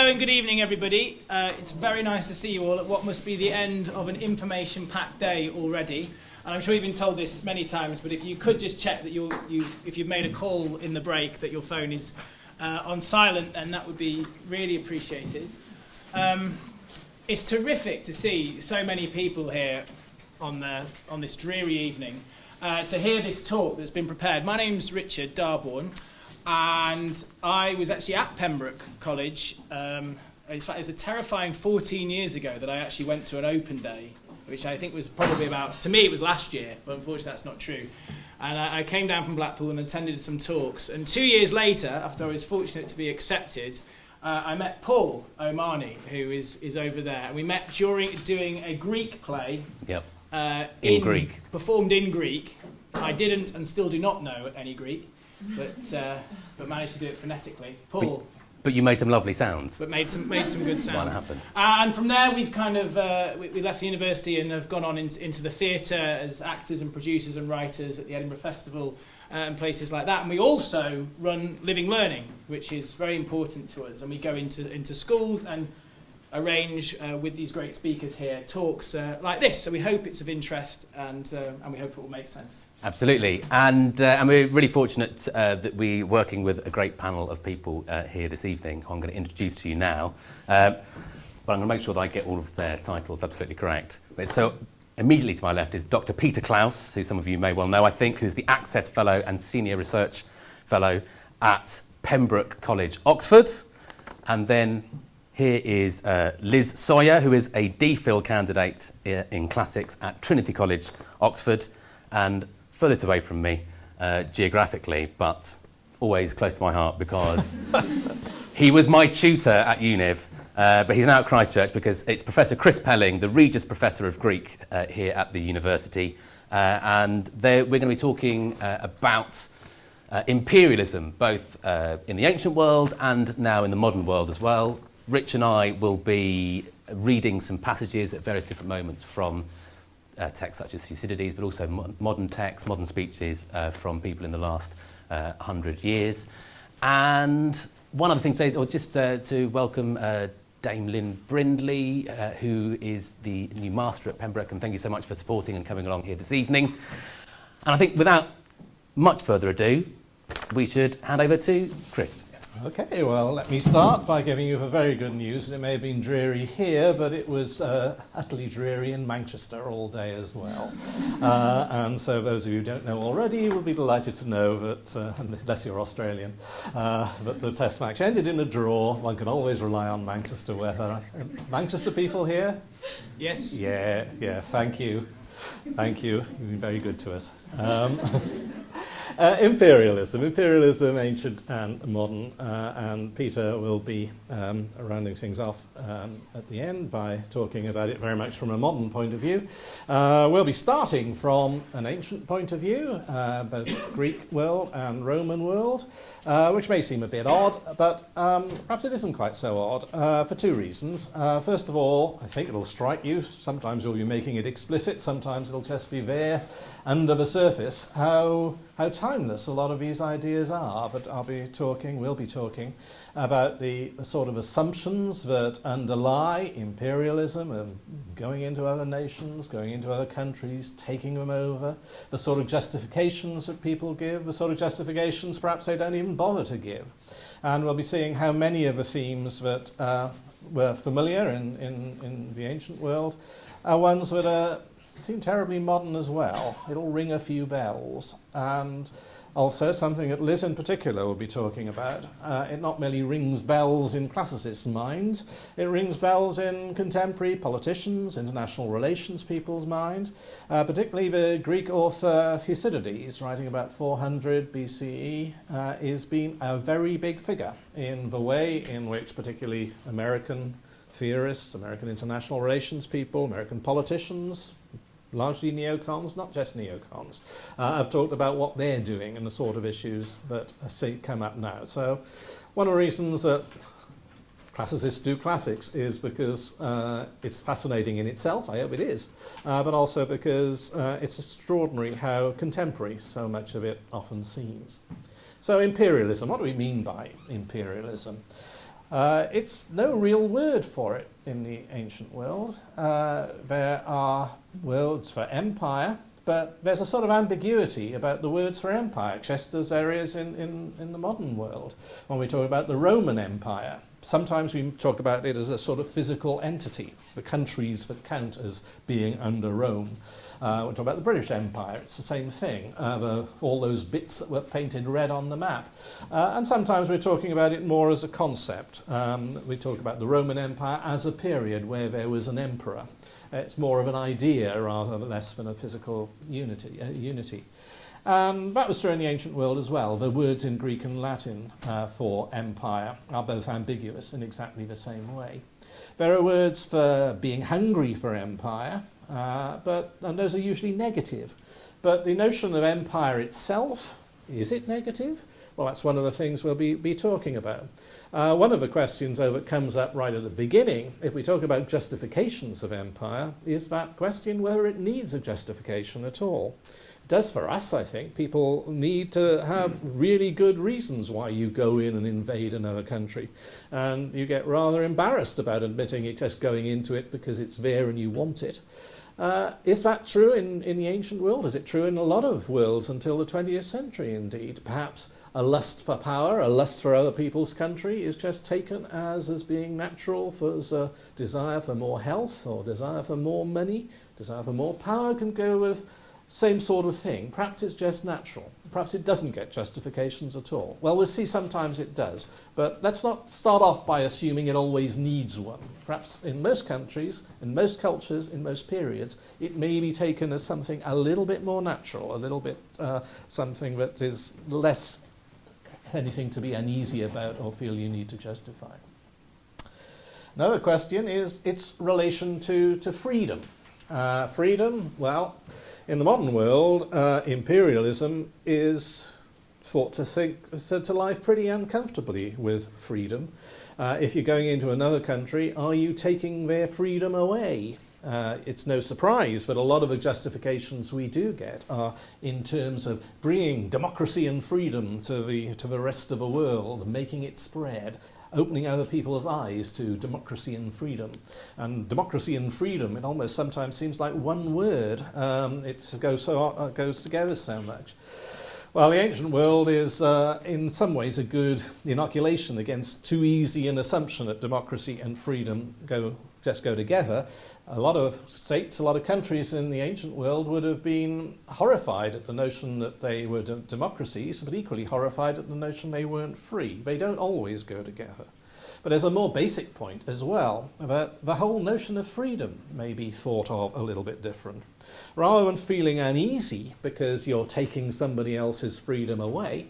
Hello and good evening, everybody. It's very nice to see you all at what must be the end of an information-packed day already. And I'm sure you've been told this many times, but if you could just check that if you've made a call in the break, that your phone is on silent, and that would be really appreciated. It's terrific to see so many people here on this dreary evening to hear this talk that's been prepared. My name's Richard Darborn. And I was actually at Pembroke College. In fact, it was a terrifying 14 years ago that I actually went to an open day, which I think was probably to me it was last year, but unfortunately that's not true. And I came down from Blackpool and attended some talks. And 2 years later, after I was fortunate to be accepted, I met Paul O'Mahony, who is over there. And we met during doing a Greek play. Yep. In Greek. Performed in Greek. I didn't and still do not know any Greek. But managed to do it phonetically. Paul. But you made some lovely sounds. But made some good sounds. What happened? And from there, we've kind of we left the university and have gone on into the theatre as actors and producers and writers at the Edinburgh Festival and places like that. And we also run Living Learning, which is very important to us. And we go into schools and arrange with these great speakers here talks like this. So we hope it's of interest and we hope it will make sense. Absolutely, and we're really fortunate that we're working with a great panel of people here this evening, who I'm going to introduce to you now. But I'm going to make sure that I get all of their titles absolutely correct. So immediately to my left is Dr. Peter Klaus, who some of you may well know, I think, who's the Access Fellow and Senior Research Fellow at Pembroke College, Oxford. And then here is Liz Sawyer, who is a DPhil candidate in Classics at Trinity College, Oxford, and furthest away from me geographically, but always close to my heart because he was my tutor at UNIV, but he's now at Christchurch because it's Professor Chris Pelling, the Regius Professor of Greek here at the university, and we're going to be talking about imperialism, both in the ancient world and now in the modern world as well. Rich and I will be reading some passages at various different moments from texts such as Thucydides, but also modern texts, modern speeches from people in the last 100 years. And one other thing to say, or just to welcome Dame Lynn Brindley, who is the new master at Pembroke, and thank you so much for supporting and coming along here this evening. And I think without much further ado, we should hand over to Chris. Okay, well, let me start by giving you the very good news. And it may have been dreary here, but it was utterly dreary in Manchester all day as well. And so those of you who don't know already will be delighted to know that, unless you're Australian, that the Test match ended in a draw. One can always rely on Manchester weather. Manchester people here? Yes. Yeah, thank you. Thank you. You've been very good to us. Imperialism, ancient and modern, and Peter will be rounding things off at the end by talking about it very much from a modern point of view. We'll be starting from an ancient point of view, both Greek world and Roman world, which may seem a bit odd, but perhaps it isn't quite so odd for two reasons. First of all, I think it'll strike you, sometimes we'll be making it explicit, sometimes it'll just be there under the surface, how timeless a lot of these ideas are. But we'll be talking about the sort of assumptions that underlie imperialism and going into other nations, going into other countries, taking them over, the sort of justifications that people give, the sort of justifications perhaps they don't even bother to give. And we'll be seeing how many of the themes that were familiar in the ancient world are ones that seem terribly modern as well. It'll ring a few bells. And also something that Liz in particular will be talking about. It not merely rings bells in classicists' minds, it rings bells in contemporary politicians, international relations people's minds, particularly the Greek author Thucydides, writing about 400 BCE, is being a very big figure in the way in which particularly American theorists, American international relations people, American politicians, largely neocons, not just neocons, have talked about what they're doing and the sort of issues that come up now. So one of the reasons that classicists do classics is because it's fascinating in itself, I hope it is, but also because it's extraordinary how contemporary so much of it often seems. So imperialism, what do we mean by imperialism? It's no real word for it in the ancient world. There are words for empire, but there's a sort of ambiguity about the words for empire, just as there is in the modern world. When we talk about the Roman Empire, sometimes we talk about it as a sort of physical entity, the countries that count as being under Rome. We talk about the British Empire, it's the same thing, all those bits that were painted red on the map. And sometimes we're talking about it more as a concept. We talk about the Roman Empire as a period where there was an emperor. It's more of an idea rather less than a physical unity. That was true in the ancient world as well. The words in Greek and Latin for empire are both ambiguous in exactly the same way. There are words for being hungry for empire, and those are usually negative. But the notion of empire itself, is it negative? Well, that's one of the things we'll be talking about. One of the questions, though, that comes up right at the beginning, if we talk about justifications of empire, is that question whether it needs a justification at all. It does for us, I think. People need to have really good reasons why you go in and invade another country. And you get rather embarrassed about admitting it, just going into it because it's there and you want it. Is that true in the ancient world? Is it true in a lot of worlds until the 20th century, indeed? Perhaps a lust for power, a lust for other people's country is just taken as being natural, as a desire for more health or desire for more money, desire for more power can go with same sort of thing. Perhaps it's just natural. Perhaps it doesn't get justifications at all. Well, we'll see sometimes it does. But let's not start off by assuming it always needs one. Perhaps in most countries, in most cultures, in most periods, it may be taken as something a little bit more natural, a little bit something that is less anything to be uneasy about or feel you need to justify. Another question is its relation to freedom. Freedom, well, in the modern world, imperialism is thought to live pretty uncomfortably with freedom. If you're going into another country, are you taking their freedom away? It's no surprise that a lot of the justifications we do get are in terms of bringing democracy and freedom to the rest of the world, making it spread, opening other people's eyes to democracy and freedom. And democracy and freedom, it almost sometimes seems like one word. It goes together so much. Well, the ancient world is in some ways a good inoculation against too easy an assumption that democracy and freedom just go together. A lot of states, a lot of countries in the ancient world would have been horrified at the notion that they were democracies, but equally horrified at the notion they weren't free. They don't always go together. But there's a more basic point as well, about the whole notion of freedom may be thought of a little bit different. Rather than feeling uneasy because you're taking somebody else's freedom away,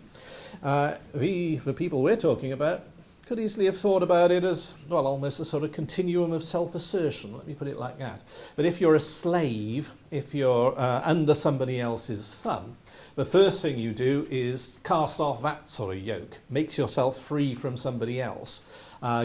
the people we're talking about could easily have thought about it as, well, almost a sort of continuum of self-assertion, let me put it like that. But if you're a slave, if you're under somebody else's thumb, the first thing you do is cast off that sort of yoke, make yourself free from somebody else,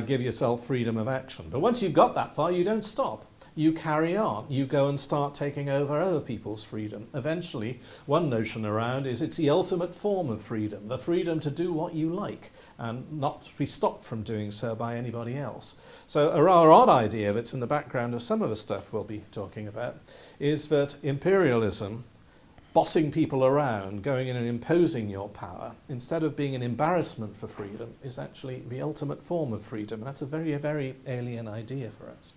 give yourself freedom of action. But once you've got that far, you don't stop. You carry on. You go and start taking over other people's freedom. Eventually, one notion around is it's the ultimate form of freedom, the freedom to do what you like and not be stopped from doing so by anybody else. So a rather odd idea that's in the background of some of the stuff we'll be talking about is that imperialism, bossing people around, going in and imposing your power, instead of being an embarrassment for freedom, is actually the ultimate form of freedom. And that's a very, very alien idea for us.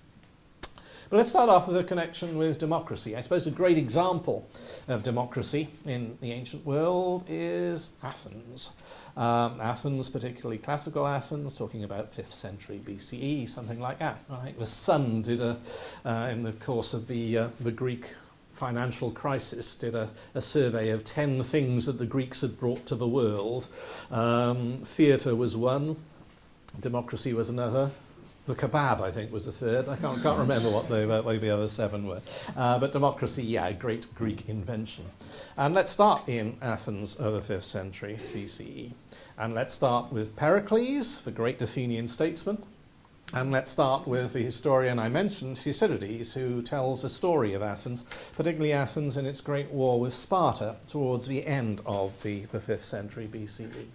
But let's start off with a connection with democracy. I suppose a great example of democracy in the ancient world is Athens. Athens, particularly classical Athens, talking about 5th century BCE, something like that. I think the Sun did in the course of the Greek financial crisis, did a survey of 10 things that the Greeks had brought to the world. Theatre was one, democracy was another. The kebab, I think, was the third. I can't remember what the other 7 were. But democracy, yeah, great Greek invention. And let's start in Athens of the 5th century BCE. And let's start with Pericles, the great Athenian statesman. And let's start with the historian I mentioned, Thucydides, who tells the story of Athens, particularly Athens in its great war with Sparta towards the end of the 5th century BCE.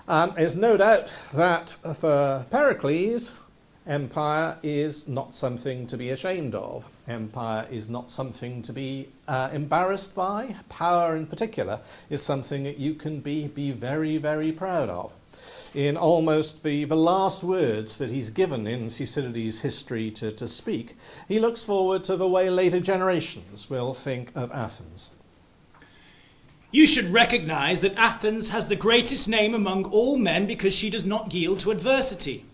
There's no doubt that for Pericles, empire is not something to be ashamed of. Empire is not something to be embarrassed by. Power in particular is something that you can be very, very proud of. In almost the last words that he's given in Thucydides' history to speak, he looks forward to the way later generations will think of Athens. You should recognize that Athens has the greatest name among all men because she does not yield to adversity,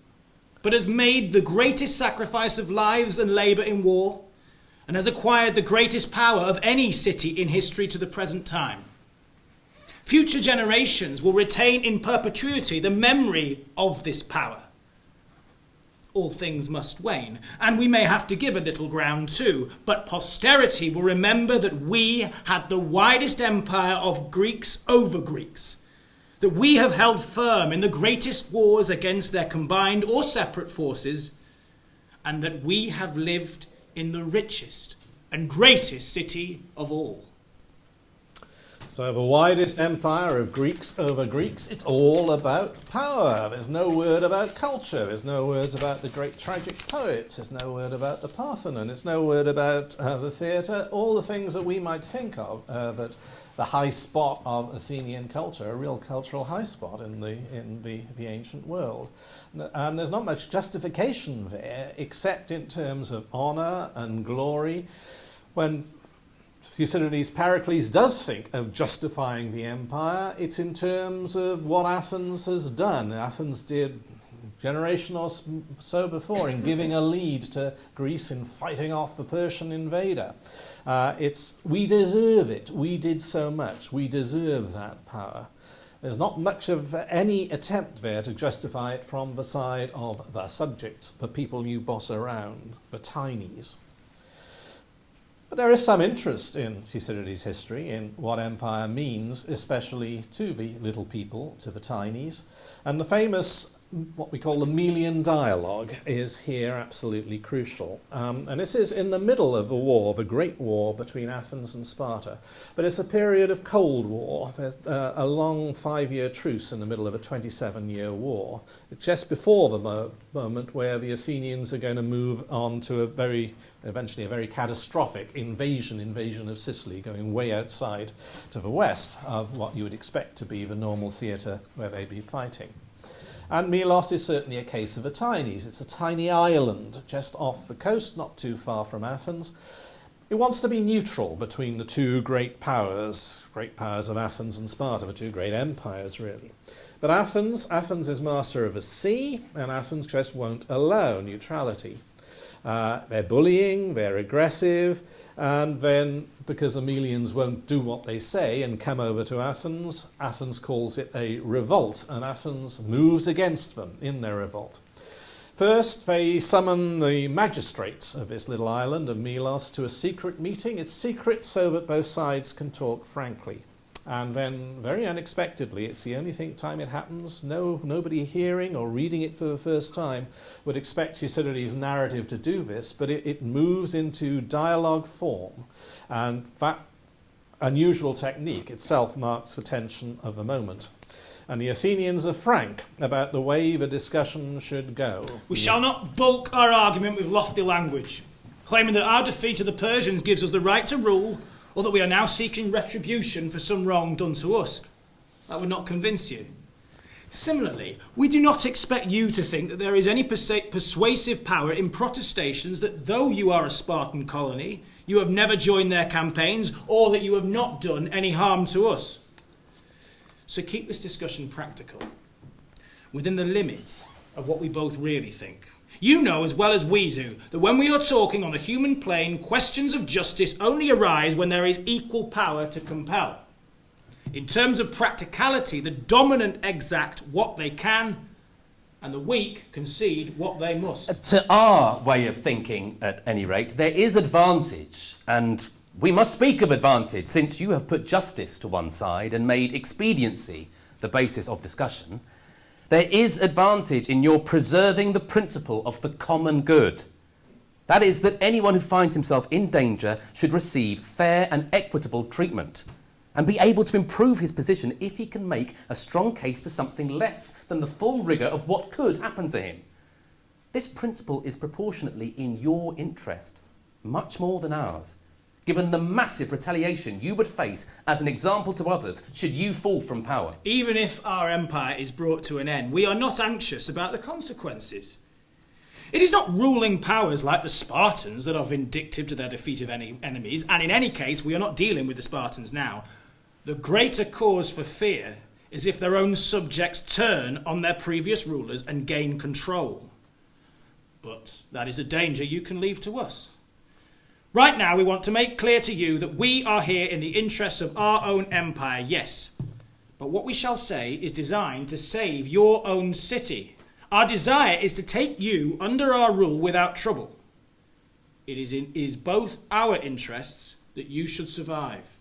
but has made the greatest sacrifice of lives and labour in war, and has acquired the greatest power of any city in history to the present time. Future generations will retain in perpetuity the memory of this power. All things must wane, and we may have to give a little ground too, but posterity will remember that we had the widest empire of Greeks over Greeks, that we have held firm in the greatest wars against their combined or separate forces, and that we have lived in the richest and greatest city of all. So the widest empire of Greeks over Greeks, it's all about power. There's no word about culture. There's no words about the great tragic poets. There's no word about the Parthenon. There's no word about the theatre. All the things that we might think of, that the high spot of Athenian culture, a real cultural high spot in the ancient world. And there's not much justification there, except in terms of honour and glory. When Thucydides' Pericles does think of justifying the empire, it's in terms of what Athens has done. Athens did a generation or so before in giving a lead to Greece in fighting off the Persian invader. We deserve it. We did so much. We deserve that power. There's not much of any attempt there to justify it from the side of the subjects, the people you boss around, the tinies. But there is some interest in Thucydides' history, in what empire means, especially to the little people, to the tinies. And the famous, what we call the Melian dialogue, is here absolutely crucial. And this is in the middle of the war, the Great War between Athens and Sparta. But it's a period of Cold War. There's a long 5-year truce in the middle of a 27-year war, just before the moment where the Athenians are going to move on to eventually a very catastrophic invasion of Sicily, going way outside to the west of what you would expect to be the normal theatre where they'd be fighting. And Melos is certainly a case of the tinies. It's a tiny island just off the coast, not too far from Athens. It wants to be neutral between the two great powers of Athens and Sparta, the two great empires, really. But Athens is master of the sea, and Athens just won't allow neutrality. They're bullying, they're aggressive, and then because the Melians won't do what they say and come over to Athens, Athens calls it a revolt, and Athens moves against them in their revolt. First, they summon the magistrates of this little island of Melos to a secret meeting. It's secret so that both sides can talk frankly. And then, very unexpectedly, it's the only time it happens, nobody hearing or reading it for the first time would expect Thucydides' narrative to do this, but it moves into dialogue form. And that unusual technique itself marks the tension of the moment. And the Athenians are frank about the way the discussion should go. We shall not bulk our argument with lofty language, claiming that our defeat of the Persians gives us the right to rule, or that we are now seeking retribution for some wrong done to us. That would not convince you. Similarly, we do not expect you to think that there is any persuasive power in protestations that though you are a Spartan colony, you have never joined their campaigns, or that you have not done any harm to us. So keep this discussion practical, within the limits of what we both really think. You know as well as we do that when we are talking on the human plane, questions of justice only arise when there is equal power to compel. In terms of practicality, the dominant exact what they can, and the weak concede what they must. To our way of thinking, at any rate, there is advantage, and we must speak of advantage, since you have put justice to one side and made expediency the basis of discussion. There is advantage in your preserving the principle of the common good. That is, that anyone who finds himself in danger should receive fair and equitable treatment. and be able to improve his position if he can make a strong case for something less than the full rigour of what could happen to him. This principle is proportionately in your interest, much more than ours, given the massive retaliation you would face as an example to others should you fall from power. Even if our empire is brought to an end, we are not anxious about the consequences. It is not ruling powers like the Spartans that are vindictive to their defeat of any enemies, and in any case, we are not dealing with the Spartans now. The greater cause for fear is if their own subjects turn on their previous rulers and gain control. But that is a danger you can leave to us. Right now, we want to make clear to you that we are here in the interests of our own empire, yes. But what we shall say is designed to save your own city. Our desire is to take you under our rule without trouble. It is both our interests that you should survive.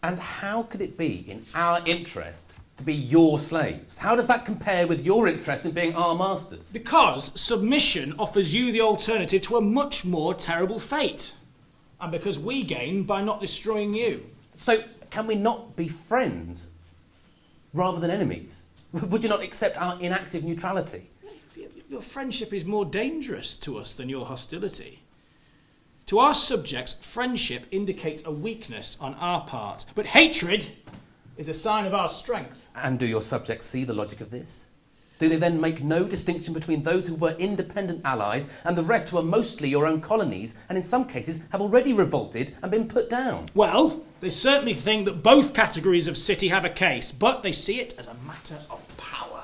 And how could it be in our interest to be your slaves? How does that compare with your interest in being our masters? Because submission offers you the alternative to a much more terrible fate. And because we gain by not destroying you. So can we not be friends rather than enemies? Would you not accept our inactive neutrality? Your friendship is more dangerous to us than your hostility. To our subjects, friendship indicates a weakness on our part, but hatred is a sign of our strength. And do your subjects see the logic of this? Do they then make no distinction between those who were independent allies and the rest who are mostly your own colonies and in some cases have already revolted and been put down? Well, they certainly think that both categories of city have a case, but they see it as a matter of power.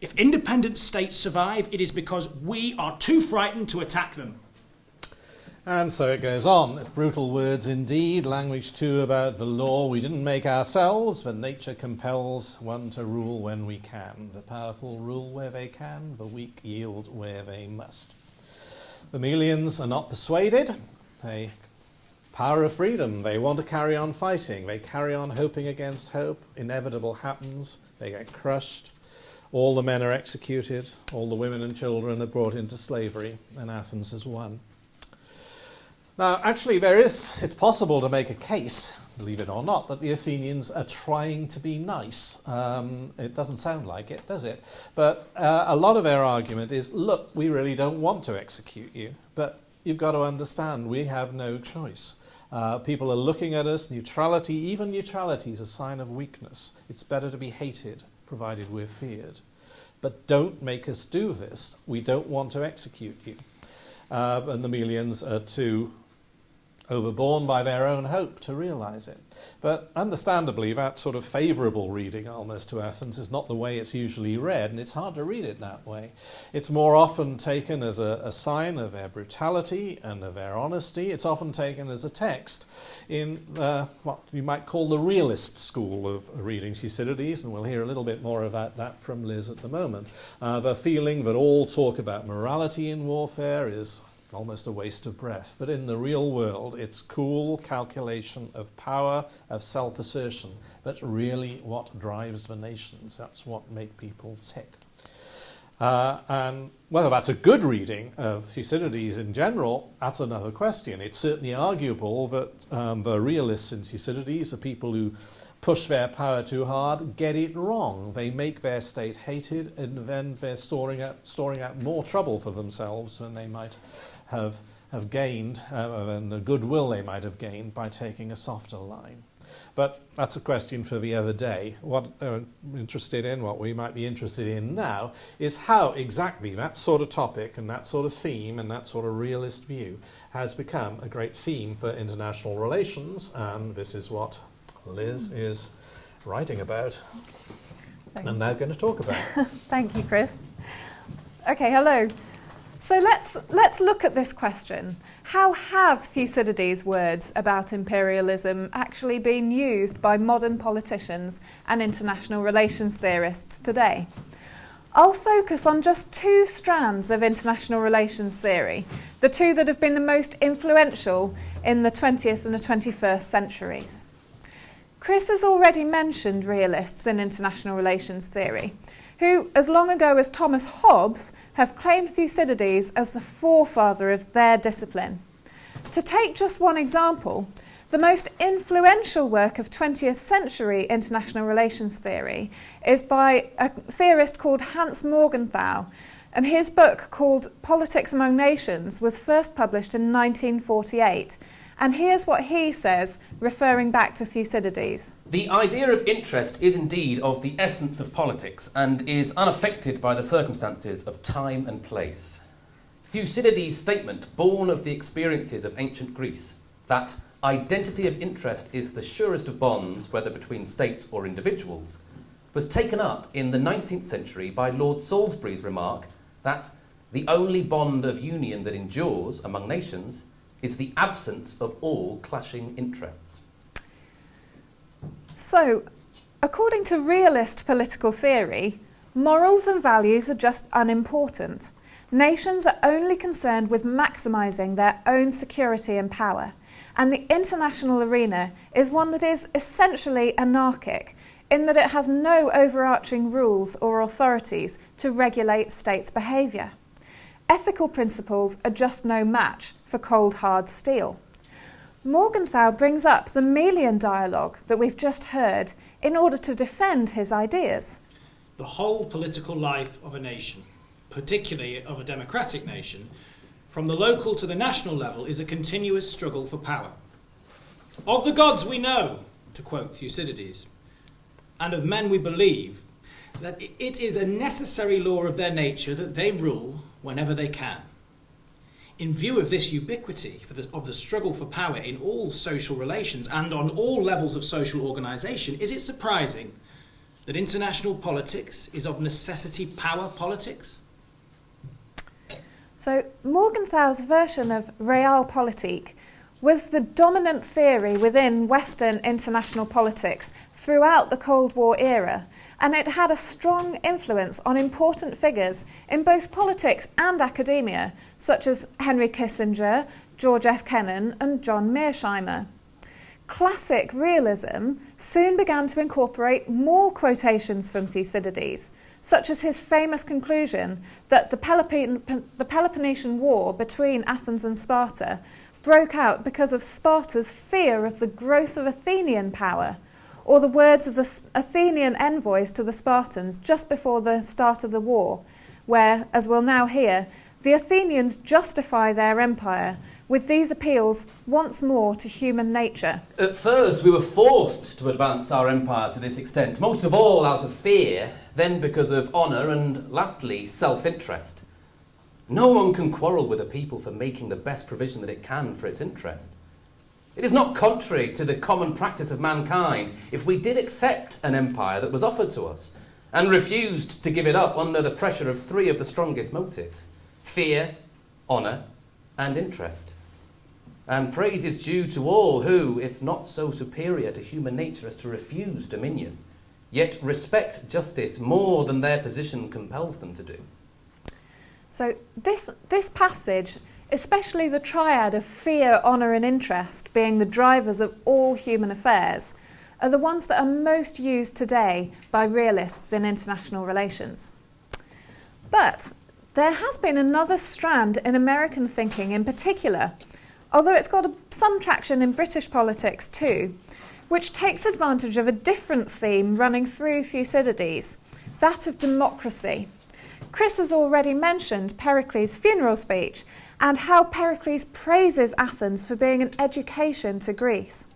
If independent states survive, it is because we are too frightened to attack them. And so it goes on. Brutal words indeed, language too about the law we didn't make ourselves, for nature compels one to rule when we can. The powerful rule where they can, the weak yield where they must. The Melians are not persuaded. They power of freedom. They want to carry on fighting. They carry on hoping against hope. Inevitable happens. They get crushed. All the men are executed. All the women and children are brought into slavery, and Athens has won. Now, actually, it's possible to make a case, believe it or not, that the Athenians are trying to be nice. It doesn't sound like it, does it? But a lot of their argument is, look, we really don't want to execute you, but you've got to understand we have no choice. People are looking at us. Neutrality, even neutrality, is a sign of weakness. It's better to be hated, provided we're feared. But don't make us do this. We don't want to execute you. And the Melians are too overborne by their own hope to realise it. But understandably, that sort of favourable reading almost to Athens is not the way it's usually read, and it's hard to read it that way. It's more often taken as a sign of their brutality and of their honesty. It's often taken as a text in what you might call the realist school of reading Thucydides, and we'll hear a little bit more about that from Liz at the moment. The feeling that all talk about morality in warfare is almost a waste of breath, that in the real world it's cool calculation of power, of self-assertion. That's really what drives the nations. That's what makes people tick. And whether that's a good reading of Thucydides in general, that's another question. It's certainly arguable that the realists in Thucydides, the people who push their power too hard, get it wrong. They make their state hated, and then they're storing out more trouble for themselves than they might have gained, and the goodwill they might have gained by taking a softer line. But that's a question for the other day. What we might be interested in now is how exactly that sort of topic and that sort of theme and that sort of realist view has become a great theme for international relations, and this is what Liz is writing about and now going to talk about. Thank you, Chris. Okay, hello. So let's look at this question. How have Thucydides' words about imperialism actually been used by modern politicians and international relations theorists today? I'll focus on just two strands of international relations theory, the two that have been the most influential in the 20th and the 21st centuries. Chris has already mentioned realists in international relations theory, who, as long ago as Thomas Hobbes, have claimed Thucydides as the forefather of their discipline. To take just one example, The most influential work of 20th century international relations theory is by a theorist called Hans Morgenthau, and his book called Politics Among Nations was first published in 1948. And here's what he says, referring back to Thucydides. The idea of interest is indeed of the essence of politics and is unaffected by the circumstances of time and place. Thucydides' statement, born of the experiences of ancient Greece, that identity of interest is the surest of bonds, whether between states or individuals, was taken up in the 19th century by Lord Salisbury's remark that the only bond of union that endures among nations is the absence of all clashing interests. So, according to realist political theory, morals and values are just unimportant. Nations are only concerned with maximising their own security and power, and the international arena is one that is essentially anarchic, in that it has no overarching rules or authorities to regulate states' behaviour. Ethical principles are just no match for cold, hard steel. Morgenthau brings up the Melian dialogue that we've just heard in order to defend his ideas. The whole political life of a nation, particularly of a democratic nation, from the local to the national level, is a continuous struggle for power. Of the gods we know, to quote Thucydides, and of men we believe, that it is a necessary law of their nature that they rule whenever they can. In view of this ubiquity of the struggle for power in all social relations and on all levels of social organisation, is it surprising that international politics is of necessity power politics? So Morgenthau's version of realpolitik was the dominant theory within Western international politics throughout the Cold War era, and it had a strong influence on important figures in both politics and academia, such as Henry Kissinger, George F. Kennan and John Mearsheimer. Classic realism soon began to incorporate more quotations from Thucydides, such as his famous conclusion that the Peloponnesian War between Athens and Sparta broke out because of Sparta's fear of the growth of Athenian power, or the words of the Athenian envoys to the Spartans just before the start of the war, where, as we'll now hear, the Athenians justify their empire with these appeals once more to human nature. At first, we were forced to advance our empire to this extent, most of all out of fear, then because of honour, and lastly, self-interest. No one can quarrel with a people for making the best provision that it can for its interest. It is not contrary to the common practice of mankind if we did accept an empire that was offered to us and refused to give it up under the pressure of three of the strongest motives: fear, honour, and interest. And praise is due to all who, if not so superior to human nature as to refuse dominion, yet respect justice more than their position compels them to do. So this passage, especially the triad of fear, honour and interest being the drivers of all human affairs, are the ones that are most used today by realists in international relations. But there has been another strand in American thinking in particular, although it's got some traction in British politics too, which takes advantage of a different theme running through Thucydides, that of democracy. Chris has already mentioned Pericles' funeral speech and how Pericles praises Athens for being an education to Greece.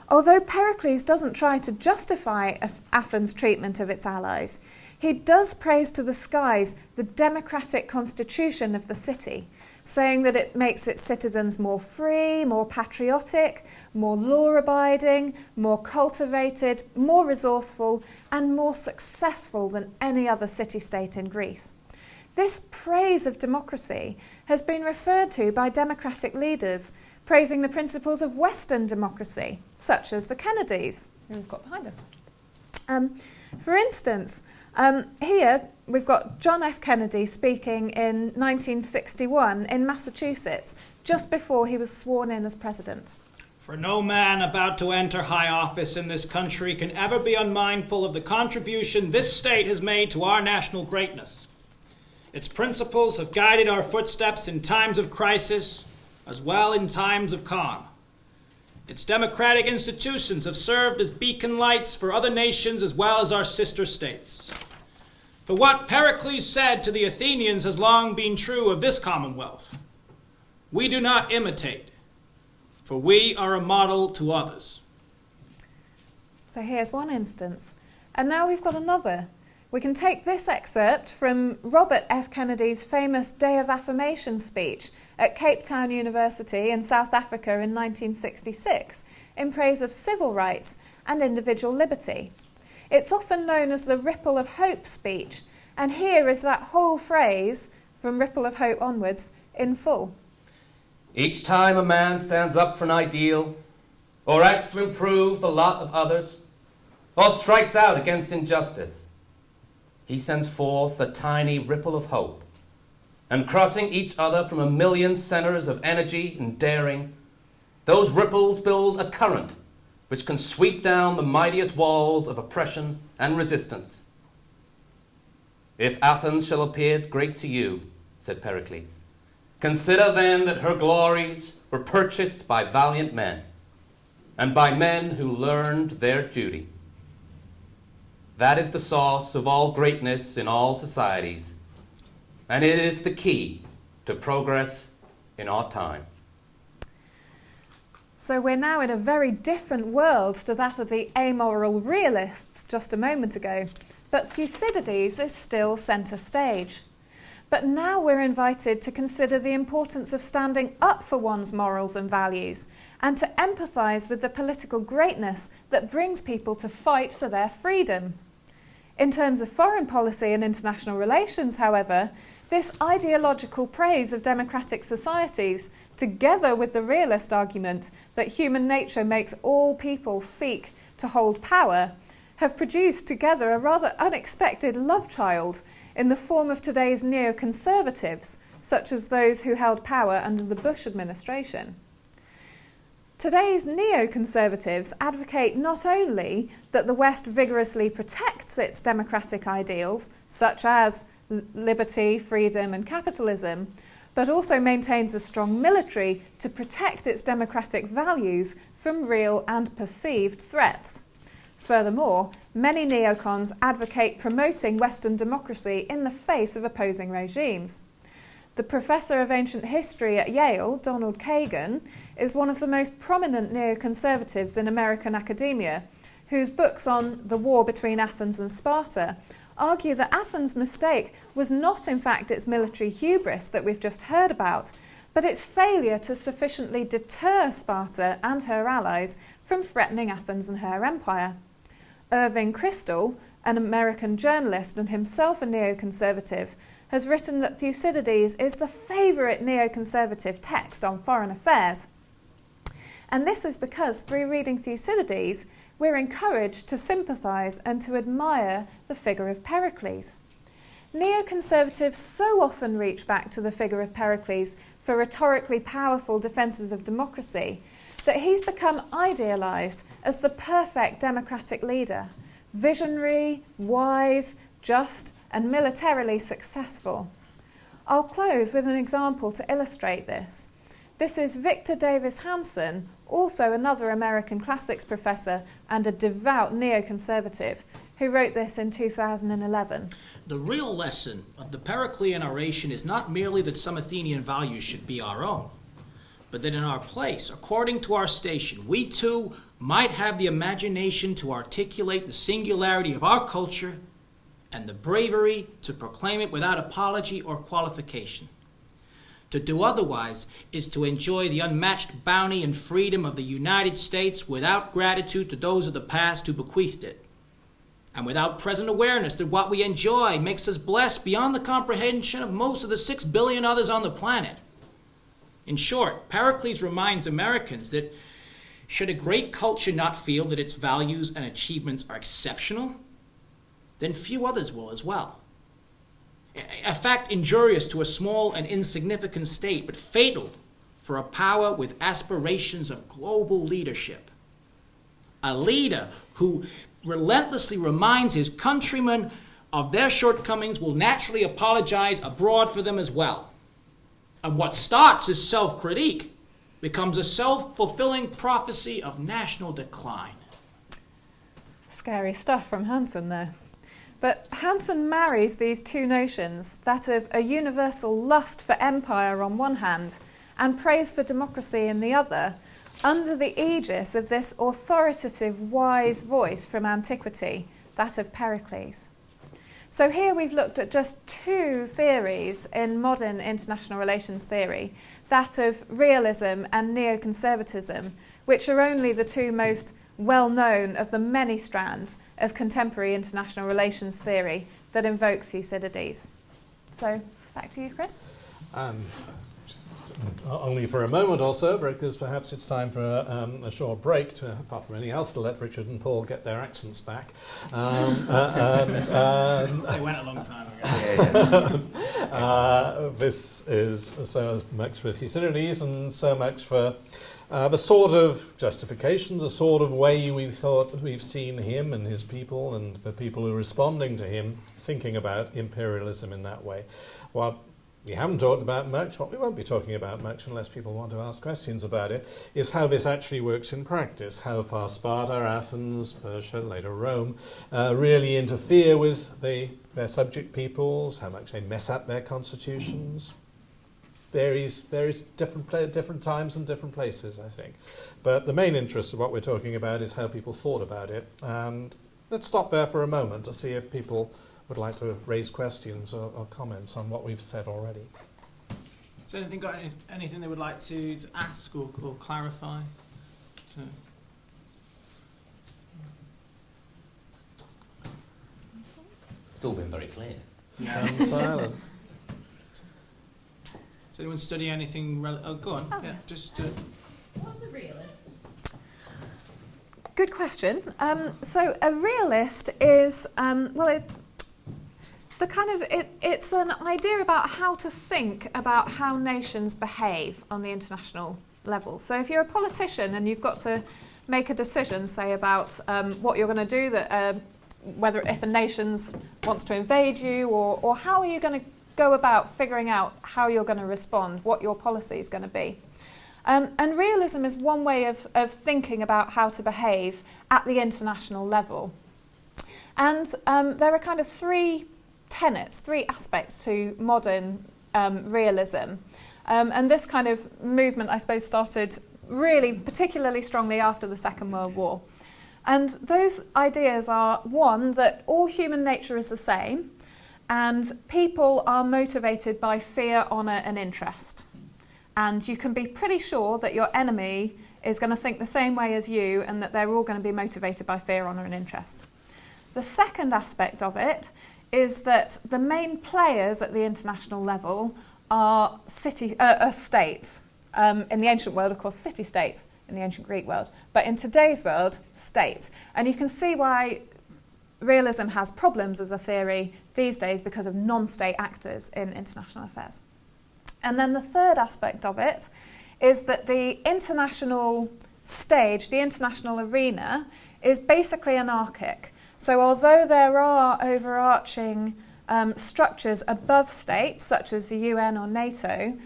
Although Pericles doesn't try to justify Athens' treatment of its allies, he does praise to the skies the democratic constitution of the city, saying that it makes its citizens more free, more patriotic, more law-abiding, more cultivated, more resourceful, and more successful than any other city-state in Greece. This praise of democracy has been referred to by democratic leaders, praising the principles of Western democracy, such as the Kennedys, who we've got behind us. For instance, here we've got John F. Kennedy speaking in 1961 in Massachusetts, just before he was sworn in as president. For no man about to enter high office in this country can ever be unmindful of the contribution this state has made to our national greatness. Its principles have guided our footsteps in times of crisis, as well in times of calm. Its democratic institutions have served as beacon lights for other nations as well as our sister states. For what Pericles said to the Athenians has long been true of this commonwealth. We do not imitate, for we are a model to others. So here's one instance. And now we've got another. We can take this excerpt from Robert F. Kennedy's famous Day of Affirmation speech at Cape Town University in South Africa in 1966 in praise of civil rights and individual liberty. It's often known as the Ripple of Hope speech, and here is that whole phrase from Ripple of Hope onwards in full. Each time a man stands up for an ideal, or acts to improve the lot of others, or strikes out against injustice, he sends forth a tiny ripple of hope, and crossing each other from a million centers of energy and daring, those ripples build a current which can sweep down the mightiest walls of oppression and resistance. If Athens shall appear great to you, said Pericles, consider then that her glories were purchased by valiant men, and by men who learned their duty. That is the source of all greatness in all societies, and it is the key to progress in our time. So we're now in a very different world to that of the amoral realists just a moment ago, but Thucydides is still centre stage. But now we're invited to consider the importance of standing up for one's morals and values, and to empathise with the political greatness that brings people to fight for their freedom. In terms of foreign policy and international relations, however, this ideological praise of democratic societies, together with the realist argument that human nature makes all people seek to hold power, have produced together a rather unexpected love child in the form of today's neoconservatives, such as those who held power under the Bush administration. Today's neoconservatives advocate not only that the West vigorously protects its democratic ideals, such as liberty, freedom and capitalism, but also maintains a strong military to protect its democratic values from real and perceived threats. Furthermore, many neocons advocate promoting Western democracy in the face of opposing regimes. The professor of ancient history at Yale, Donald Kagan, is one of the most prominent neoconservatives in American academia, whose books on the war between Athens and Sparta argue that Athens' mistake was not in fact its military hubris that we've just heard about, but its failure to sufficiently deter Sparta and her allies from threatening Athens and her empire. Irving Kristol, an American journalist and himself a neoconservative, has written that Thucydides is the favourite neoconservative text on foreign affairs. And this is because through reading Thucydides, we're encouraged to sympathise and to admire the figure of Pericles. Neoconservatives so often reach back to the figure of Pericles for rhetorically powerful defences of democracy that he's become idealised as the perfect democratic leader, visionary, wise, just and militarily successful. I'll close with an example to illustrate this. This is Victor Davis Hanson, also another American classics professor and a devout neoconservative, who wrote this in 2011. The real lesson of the Periclean oration is not merely that some Athenian values should be our own, but that in our place, according to our station, we too might have the imagination to articulate the singularity of our culture and the bravery to proclaim it without apology or qualification. To do otherwise is to enjoy the unmatched bounty and freedom of the United States without gratitude to those of the past who bequeathed it, and without present awareness that what we enjoy makes us blessed beyond the comprehension of most of the 6 billion others on the planet. In short, Pericles reminds Americans that should a great culture not feel that its values and achievements are exceptional, then few others will as well. A fact injurious to a small and insignificant state, but fatal for a power with aspirations of global leadership. A leader who relentlessly reminds his countrymen of their shortcomings will naturally apologize abroad for them as well. And what starts as self-critique becomes a self-fulfilling prophecy of national decline. Scary stuff from Hansen there. But Hansen marries these two notions, that of a universal lust for empire on one hand and praise for democracy in the other, under the aegis of this authoritative wise voice from antiquity, that of Pericles. So here we've looked at just two theories in modern international relations theory, that of realism and neoconservatism, which are only the two most well-known of the many strands of contemporary international relations theory that invoke Thucydides. So, back to you, Chris. And only for a moment or so, because perhaps it's time for a short break, apart from anything else, to let Richard and Paul get their accents back. They went a long time ago. This is so much for Thucydides and so much for the sort of justifications, the sort of way we've seen him and his people and the people who are responding to him thinking about imperialism in that way. What we haven't talked about much, what we won't be talking about much unless people want to ask questions about it, is how this actually works in practice, how far Sparta, Athens, Persia, later Rome, really interfere with their subject peoples, how much they mess up their constitutions. Varies different times and different places, I think. But the main interest of what we're talking about is how people thought about it. And let's stop there for a moment to see if people would like to raise questions or comments on what we've said already. Has anything got anything they would like to ask or clarify? It's all been very clear. Stand silence. Does anyone study anything? Go on. Oh. Yeah, just. What's a realist? Good question. So a realist is, it's an idea about how to think about how nations behave on the international level. So if you're a politician and you've got to make a decision, say, about what you're going to do, whether if a nation wants to invade you, or how are you going to go about figuring out how you're going to respond, what your policy is going to be. And realism is one way of thinking about how to behave at the international level. And there are kind of three aspects to modern realism. And this kind of movement, I suppose, started really particularly strongly after the Second World War. And those ideas are, one, that all human nature is the same, and people are motivated by fear, honour and interest. And you can be pretty sure that your enemy is going to think the same way as you and that they're all going to be motivated by fear, honour and interest. The second aspect of it is that the main players at the international level are states. In the ancient world, of course, city-states in the ancient Greek world. But in today's world, states. And you can see why realism has problems as a theory these days because of non-state actors in international affairs. And then the third aspect of it is that the international stage, the international arena, is basically anarchic. So although there are overarching structures above states, such as the UN or NATO,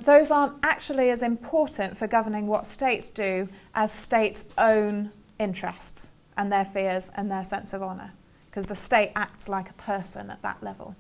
those aren't actually as important for governing what states do as states' own interests and their fears and their sense of honour, because the state acts like a person at that level.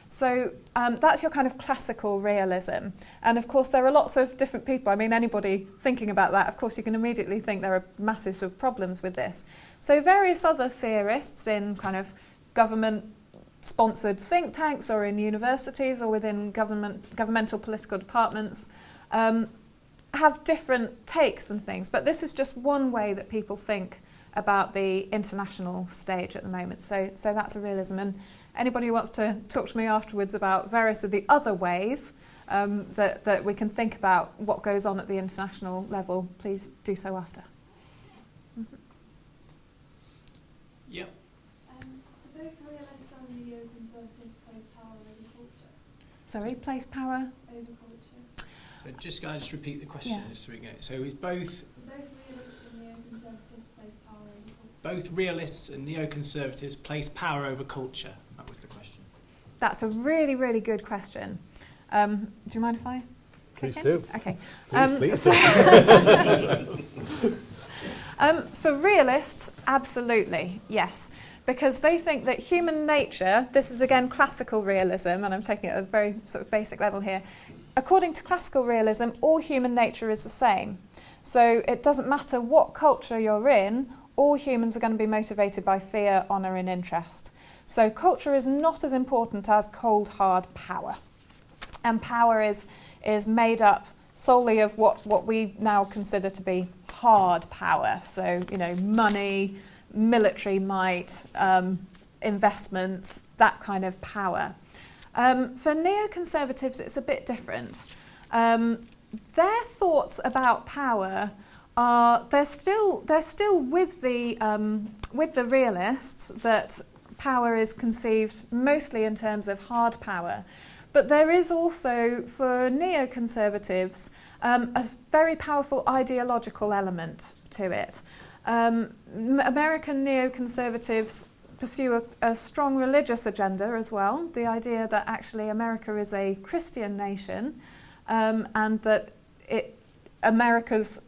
So that's your kind of classical realism. And of course there are lots of different people. I mean, anybody thinking about that, of course you can immediately think there are massive sort of problems with this. So various other theorists in kind of government-sponsored think tanks or in universities or within governmental political departments have different takes and things. But this is just one way that people think about the international stage at the moment. So that's a realism. And anybody who wants to talk to me afterwards about various of the other ways that we can think about what goes on at the international level, please do so after. Mm-hmm. Yep. Do both realists and neoconservatives place power over culture? Sorry, place power? Over culture. So just repeat the question. Yeah. Just so we get it. So is both Do both realists and neoconservatives place power over culture? Both realists and neoconservatives place power over culture? That was the question. That's a really, really good question. Do you mind if I Please in? do. Okay. Please do. For realists, absolutely, yes. Because they think that human nature, this is again classical realism, and I'm taking it at a very sort of basic level here. According to classical realism, all human nature is the same. So it doesn't matter what culture you're in, all humans are going to be motivated by fear, honour and interest. So culture is not as important as cold, hard power. And power is made up solely of what we now consider to be hard power. So, you know, money, military might, investments, that kind of power. For neoconservatives, it's a bit different. Their thoughts about power are they're still with the realists that power is conceived mostly in terms of hard power, but there is also for neoconservatives a very powerful ideological element to it. American neoconservatives pursue a strong religious agenda as well, the idea that actually America is a Christian nation, and that America's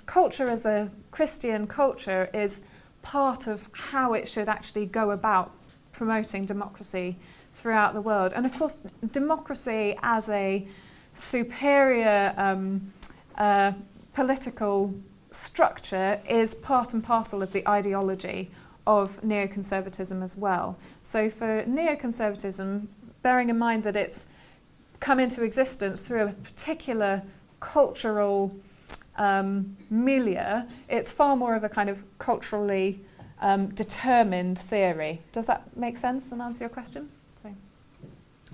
culture as a Christian culture is part of how it should actually go about promoting democracy throughout the world. And of course, democracy as a superior political structure is part and parcel of the ideology of neoconservatism as well. So for neoconservatism, bearing in mind that it's come into existence through a particular cultural milieu, it's far more of a kind of culturally determined theory. Does that make sense and answer your question?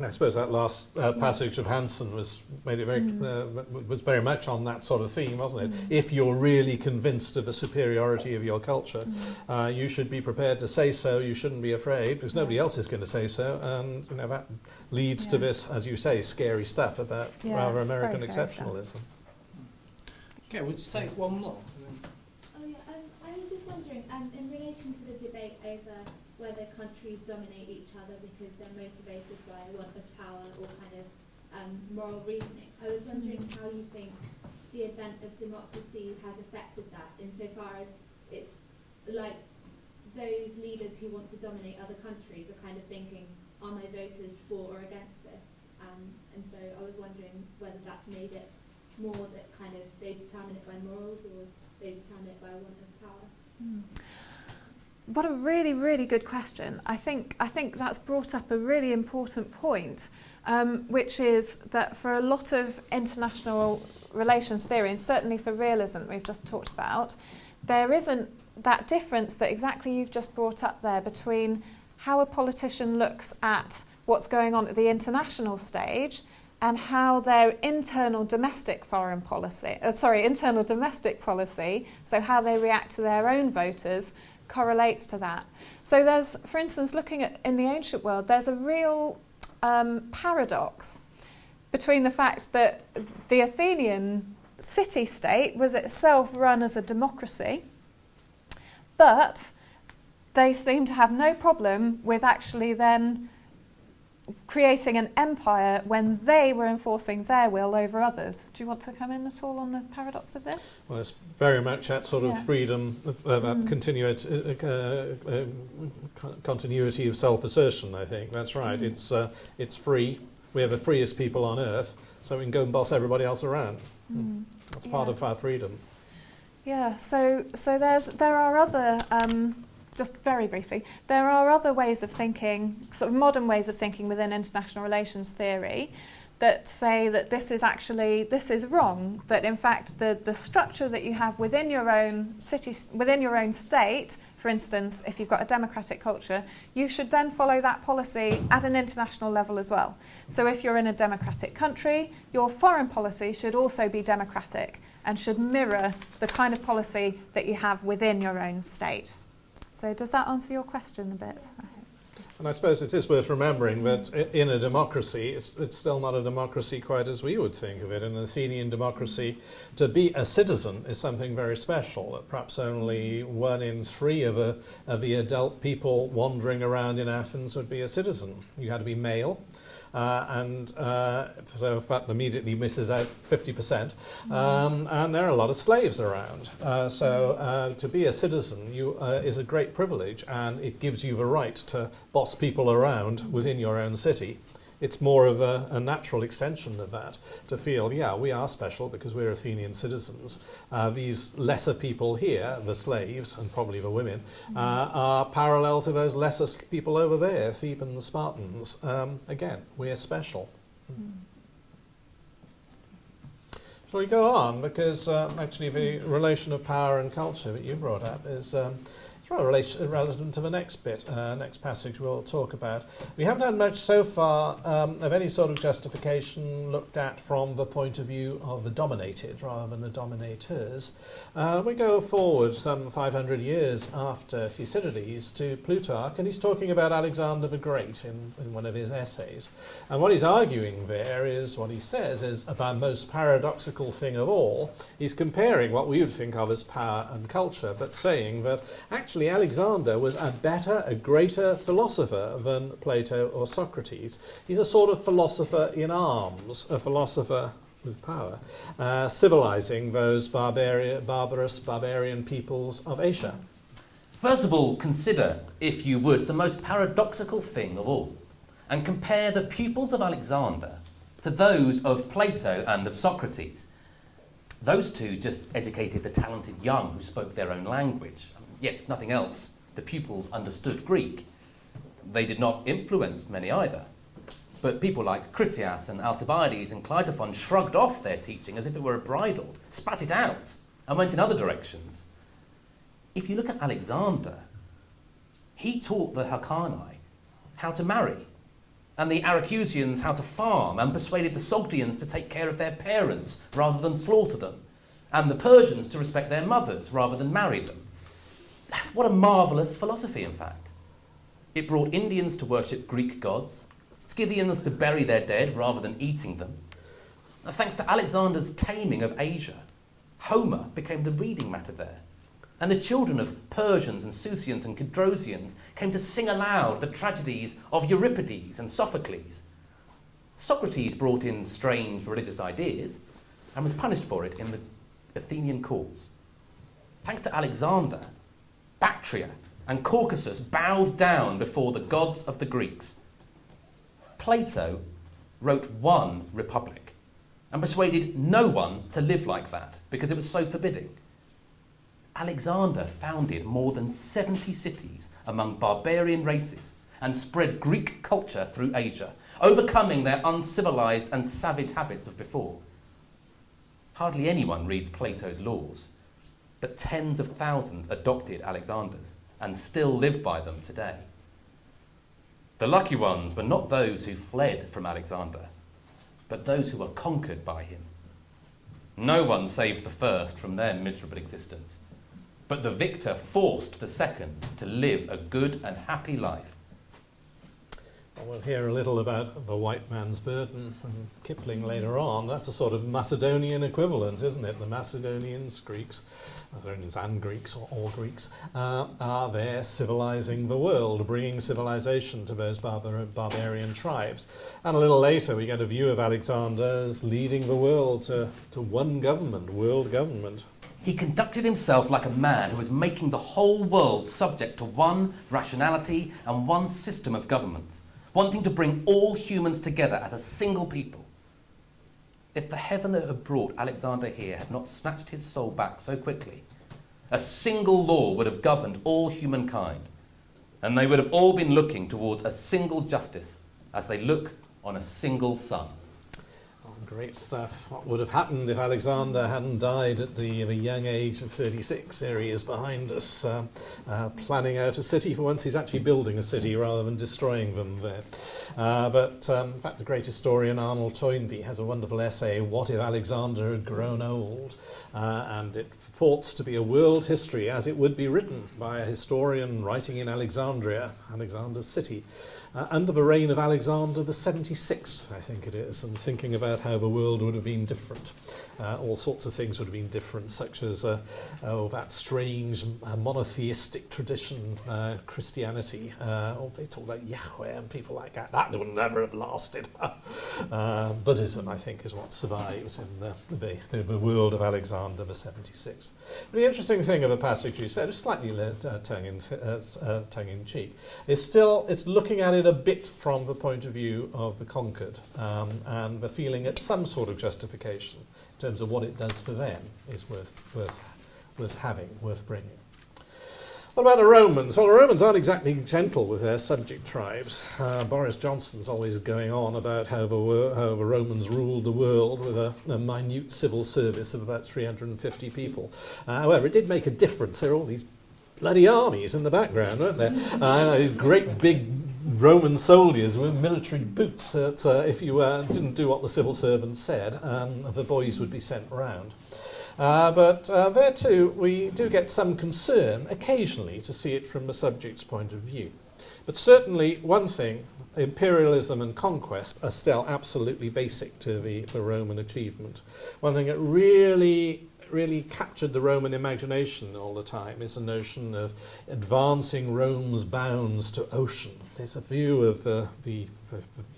I suppose that last passage of Hansen was very much on that sort of theme, wasn't it? If you're really convinced of the superiority of your culture, you should be prepared to say so. You shouldn't be afraid, because nobody else is going to say so, and you know that leads to this, as you say, scary stuff about rather American exceptionalism. Okay, we'll just take one more. Oh yeah, I was just wondering, in relation to the debate over whether countries dominate each other because they're motivated by a want of power or kind of moral reasoning, I was wondering how you think the advent of democracy has affected that, insofar as it's like those leaders who want to dominate other countries are kind of thinking, are my voters for or against this? And so I was wondering whether that's made it more that kind of they determine it by morals or they determine it by a want of power. What a really, really good question. I think that's brought up a really important point, which is that for a lot of international relations theory, and certainly for realism we've just talked about, there isn't that difference that exactly you've just brought up there between how a politician looks at what's going on at the international stage and how their internal domestic policy, so how they react to their own voters, correlates to that. So there's, for instance, looking at in the ancient world, there's a real paradox between the fact that the Athenian city-state was itself run as a democracy, but they seem to have no problem with actually then creating an empire when they were enforcing their will over others. Do you want to come in at all on the paradox of this? Well, it's very much that sort of freedom, that continuity of self-assertion, I think. That's right. It's free. We have the freest people on earth, so we can go and boss everybody else around. That's part of our freedom. Yeah, so there are other... just very briefly, there are other ways of thinking, sort of modern ways of thinking within international relations theory that say that this is wrong, that in fact the structure that you have within your own city, within your own state, for instance, if you've got a democratic culture, you should then follow that policy at an international level as well. So if you're in a democratic country, your foreign policy should also be democratic and should mirror the kind of policy that you have within your own state. So does that answer your question a bit? And I suppose it is worth remembering that in a democracy, it's still not a democracy quite as we would think of it. In an Athenian democracy, to be a citizen is something very special, that perhaps only 1 in 3 of the adult people wandering around in Athens would be a citizen. You had to be male. So that immediately misses out 50%. And there are a lot of slaves around. To be a citizen is a great privilege, and it gives you the right to boss people around within your own city. It's more of a natural extension of that, to feel, yeah, we are special because we're Athenian citizens. These lesser people here, the slaves and probably the women, are parallel to those lesser people over there, Thebans, Spartans. Again, we're special. Shall we go on? Because actually the relation of power and culture that you brought up is relevant to the next bit, next passage we'll talk about. We haven't had much so far of any sort of justification looked at from the point of view of the dominated rather than the dominators. We go forward some 500 years after Thucydides to Plutarch, and he's talking about Alexander the Great in one of his essays. And what he's arguing there is, what he says is the most paradoxical thing of all. He's comparing what we would think of as power and culture, but saying that actually Alexander was a greater philosopher than Plato or Socrates. He's a sort of philosopher in arms, a philosopher with power, civilizing those barbarous barbarian peoples of Asia. First of all, consider, if you would, the most paradoxical thing of all, and compare the pupils of Alexander to those of Plato and of Socrates. Those two just educated the talented young who spoke their own language. Yes, if nothing else, the pupils understood Greek. They did not influence many either. But people like Critias and Alcibiades and Cleitophon shrugged off their teaching as if it were a bridle, spat it out, and went in other directions. If you look at Alexander, he taught the Hyrcani how to marry, and the Aracusians how to farm, and persuaded the Sogdians to take care of their parents rather than slaughter them, and the Persians to respect their mothers rather than marry them. What a marvellous philosophy, in fact. It brought Indians to worship Greek gods, Scythians to bury their dead rather than eating them. Thanks to Alexander's taming of Asia, Homer became the reading matter there, and the children of Persians and Susians and Cadrosians came to sing aloud the tragedies of Euripides and Sophocles. Socrates brought in strange religious ideas and was punished for it in the Athenian courts. Thanks to Alexander, Bactria and Caucasus bowed down before the gods of the Greeks. Plato wrote one republic and persuaded no one to live like that because it was so forbidding. Alexander founded more than 70 cities among barbarian races and spread Greek culture through Asia, overcoming their uncivilized and savage habits of before. Hardly anyone reads Plato's laws, but tens of thousands adopted Alexander's and still live by them today. The lucky ones were not those who fled from Alexander, but those who were conquered by him. No one saved the first from their miserable existence, but the victor forced the second to live a good and happy life. We'll hear a little about the white man's burden and Kipling later on. That's a sort of Macedonian equivalent, isn't it? The Macedonians, Macedonians and Greeks, or all Greeks, are there civilizing the world, bringing civilization to those barbarian tribes. And a little later we get a view of Alexander as leading the world to one government, world government. He conducted himself like a man who was making the whole world subject to one rationality and one system of government, wanting to bring all humans together as a single people. If the heaven that had brought Alexander here had not snatched his soul back so quickly, a single law would have governed all humankind, and they would have all been looking towards a single justice as they look on a single sun. Great stuff. What would have happened if Alexander hadn't died at the young age of 36? There he is behind us, planning out a city. For once he's actually building a city rather than destroying them there. In fact, the great historian Arnold Toynbee has a wonderful essay, What If Alexander Had Grown Old? And it purports to be a world history as it would be written by a historian writing in Alexandria, Alexander's city. under the reign of Alexander the 76th, I think it is, and thinking about how the world would have been different. All sorts of things would have been different, such as that strange monotheistic tradition, Christianity. They talk about Yahweh and people like that. That would never have lasted. Buddhism, I think, is what survives in the world of Alexander the 76th. But the interesting thing of a passage you said, slightly tongue-in-cheek, is still it's looking at it a bit from the point of view of the conquered, and the feeling at some sort of justification in terms of what it does for them is worth having, worth bringing. What about the Romans? Well, the Romans aren't exactly gentle with their subject tribes. Boris Johnson's always going on about how the Romans ruled the world with a minute civil service of about 350 people. However, it did make a difference. There are all these bloody armies in the background, weren't there? These great big Roman soldiers with military boots that if you didn't do what the civil servants said, the boys would be sent round. But there too, we do get some concern occasionally to see it from the subject's point of view. But certainly one thing, imperialism and conquest are still absolutely basic to the Roman achievement. One thing that really captured the Roman imagination all the time is the notion of advancing Rome's bounds to ocean. There's a view of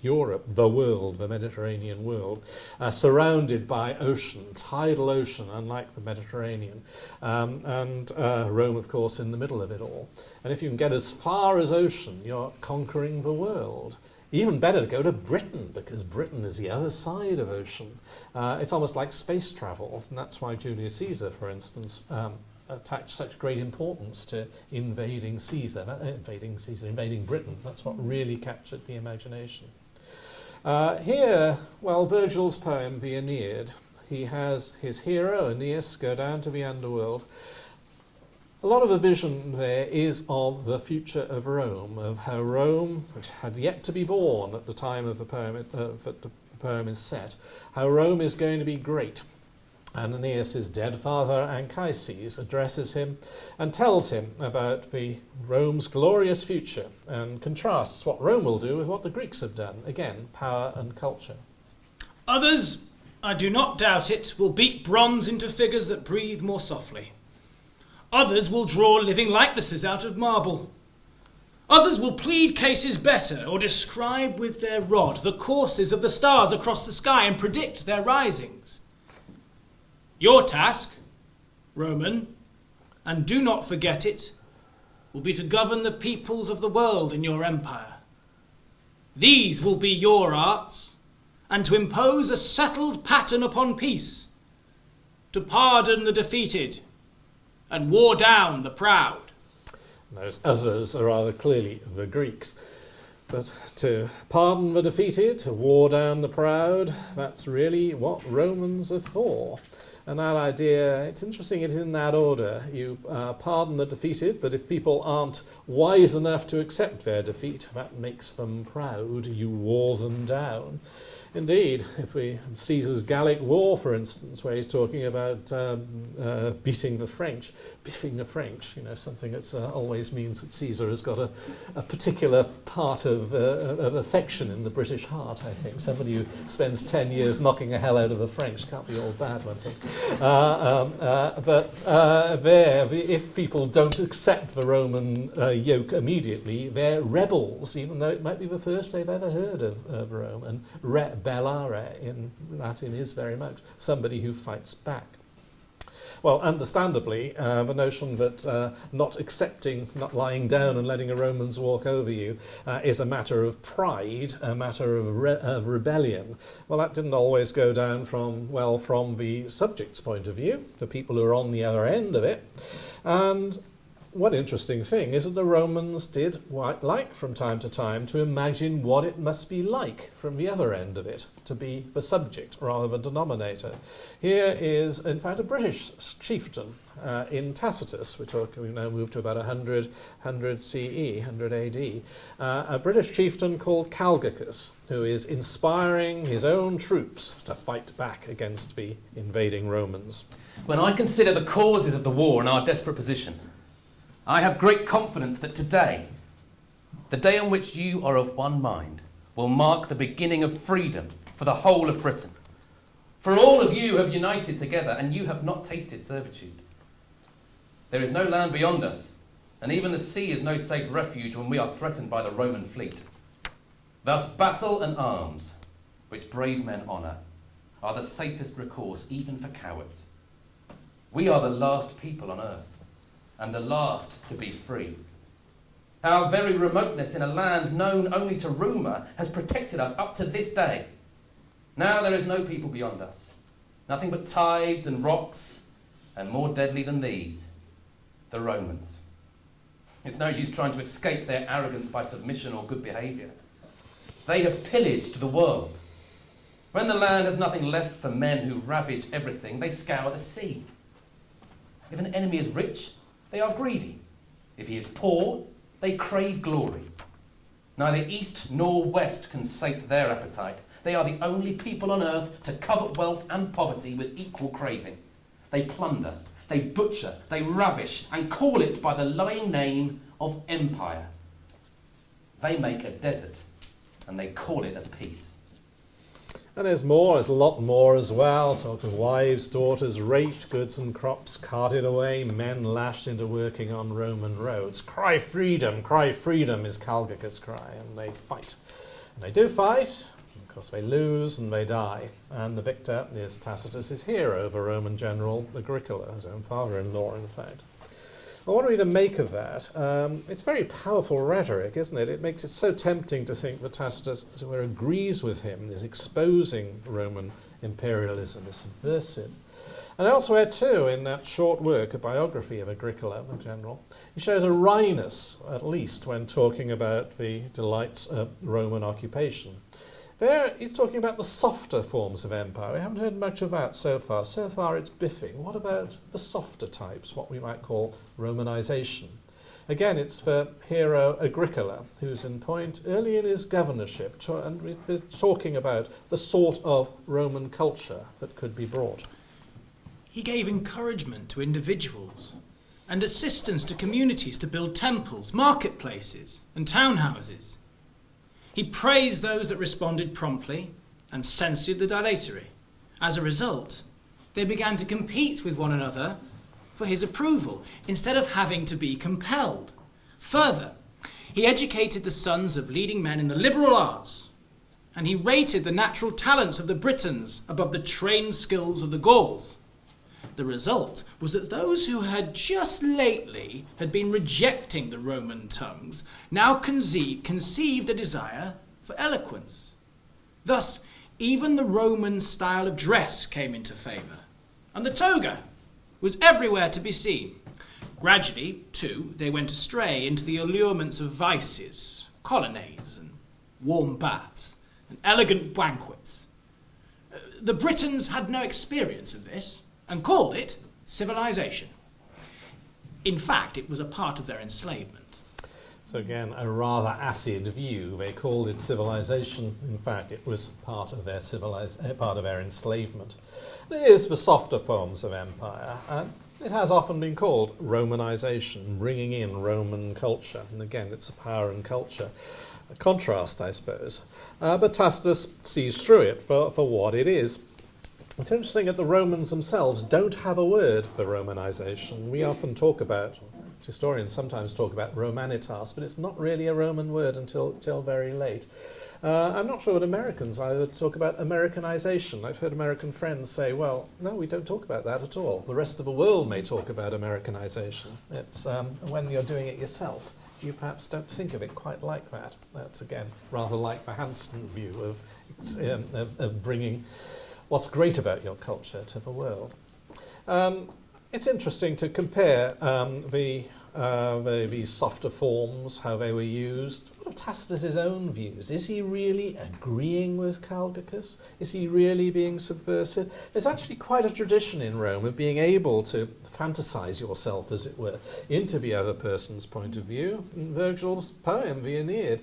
Europe, the world, the Mediterranean world, surrounded by ocean, tidal ocean, unlike the Mediterranean, and Rome, of course, in the middle of it all. And if you can get as far as ocean, you're conquering the world. Even better to go to Britain, because Britain is the other side of ocean. It's almost like space travel, and that's why Julius Caesar, for instance, attached such great importance to invading Britain. That's what really captured the imagination. Here, well, Virgil's poem, the Aeneid, he has his hero, Aeneas, go down to the underworld. A lot of the vision there is of the future of Rome, of how Rome, which had yet to be born at the time of the poem, that the poem is set, how Rome is going to be great. And Aeneas' dead father, Anchises, addresses him and tells him about Rome's glorious future and contrasts what Rome will do with what the Greeks have done. Again, power and culture. Others, I do not doubt it, will beat bronze into figures that breathe more softly. Others will draw living likenesses out of marble. Others will plead cases better or describe with their rod the courses of the stars across the sky and predict their risings. Your task, Roman, and do not forget it, will be to govern the peoples of the world in your empire. These will be your arts, and to impose a settled pattern upon peace, to pardon the defeated, and war down the proud. Those others are rather clearly the Greeks. But to pardon the defeated, to war down the proud, that's really what Romans are for. And that idea, it's interesting it's in that order. You pardon the defeated, but if people aren't wise enough to accept their defeat, that makes them proud. You war them down. Indeed, if Caesar's Gallic War, for instance, where he's talking about beating the French, biffing the French, something that always means that Caesar has got a particular part of affection in the British heart, I think. Somebody who spends 10 years knocking the hell out of the French can't be all bad, I think. But if people don't accept the Roman yoke immediately, they're rebels, even though it might be the first they've ever heard of Rome. And bellare in Latin is very much somebody who fights back. Well, understandably, the notion that not accepting, not lying down and letting the Romans walk over you is a matter of pride, a matter of rebellion. Well, that didn't always go down from the subject's point of view, the people who are on the other end of it. And one interesting thing is that the Romans did like from time to time to imagine what it must be like from the other end of it, to be the subject rather than the denominator. Here is, in fact, a British chieftain in Tacitus. We've now moved to about 100 CE, 100 AD. A British chieftain called Calgacus, who is inspiring his own troops to fight back against the invading Romans. When I consider the causes of the war and our desperate position, I have great confidence that today The day on which you are of one mind will mark the beginning of freedom for the whole of Britain. For all of you have united together, and you have not tasted servitude. There is no land beyond us, and even the sea is no safe refuge when we are threatened by the Roman fleet. Thus battle and arms, which brave men honour, are the safest recourse even for cowards. We are the last people on earth, and the last to be free. Our very remoteness in a land known only to rumour has protected us up to this day. Now there is no people beyond us, nothing but tides and rocks, and more deadly than these, the Romans. It's no use trying to escape their arrogance by submission or good behaviour. They have pillaged the world. When the land has nothing left for men who ravage everything, they scour the sea. If an enemy is rich, they are greedy. If he is poor, they crave glory. Neither east nor west can sate their appetite. They are the only people on earth to covet wealth and poverty with equal craving. They plunder, they butcher, they ravish, and call it by the lying name of empire. They make a desert, and they call it a peace. And there's more, there's a lot more as well. Talk of wives, daughters raped, goods and crops carted away, men lashed into working on Roman roads. Cry freedom is Calgacus' cry, and they fight. And they do fight, and of course they lose and they die. And the victor is Tacitus' hero, the Roman general Agricola, his own father-in-law, in fact. Well, what are we to make of that? It's very powerful rhetoric, isn't it? It makes it so tempting to think that Tacitus agrees with him, is exposing Roman imperialism as subversive. And elsewhere too, in that short work, a biography of Agricola, the general, he shows a wryness, at least, when talking about the delights of Roman occupation. There, he's talking about the softer forms of empire. We haven't heard much of that so far. So far, it's biffing. What about the softer types, what we might call Romanization? Again, it's for hero Agricola, who's in point early in his governorship, and we're talking about the sort of Roman culture that could be brought. He gave encouragement to individuals and assistance to communities to build temples, marketplaces, and townhouses. He praised those that responded promptly and censured the dilatory. As a result, they began to compete with one another for his approval, instead of having to be compelled. Further, he educated the sons of leading men in the liberal arts, and he rated the natural talents of the Britons above the trained skills of the Gauls. The result was that those who had just lately had been rejecting the Roman tongues now conceived a desire for eloquence. Thus, even the Roman style of dress came into favour, and the toga was everywhere to be seen. Gradually, too, they went astray into the allurements of vices, colonnades and warm baths, and elegant banquets. The Britons had no experience of this, and called it civilization. In fact, it was a part of their enslavement. So again, a rather acid view. They called it civilization. In fact, it was part of their enslavement. It is the softer forms of empire. It has often been called Romanization, bringing in Roman culture. And again, it's a power and culture a contrast, I suppose. But Tacitus sees through it for what it is. It's interesting that the Romans themselves don't have a word for Romanization. We often talk about, historians sometimes talk about Romanitas, but it's not really a Roman word until very late. I'm not sure what Americans either talk about Americanization. I've heard American friends say, well, no, we don't talk about that at all. The rest of the world may talk about Americanization. It's when you're doing it yourself, you perhaps don't think of it quite like that. That's, again, rather like the Hansen view of bringing what's great about your culture to the world. It's interesting to compare these softer forms, how they were used. What of Tacitus' own views? Is he really agreeing with Calgacus? Is he really being subversive? There's actually quite a tradition in Rome of being able to fantasize yourself, as it were, into the other person's point of view. In Virgil's poem, the Aeneid,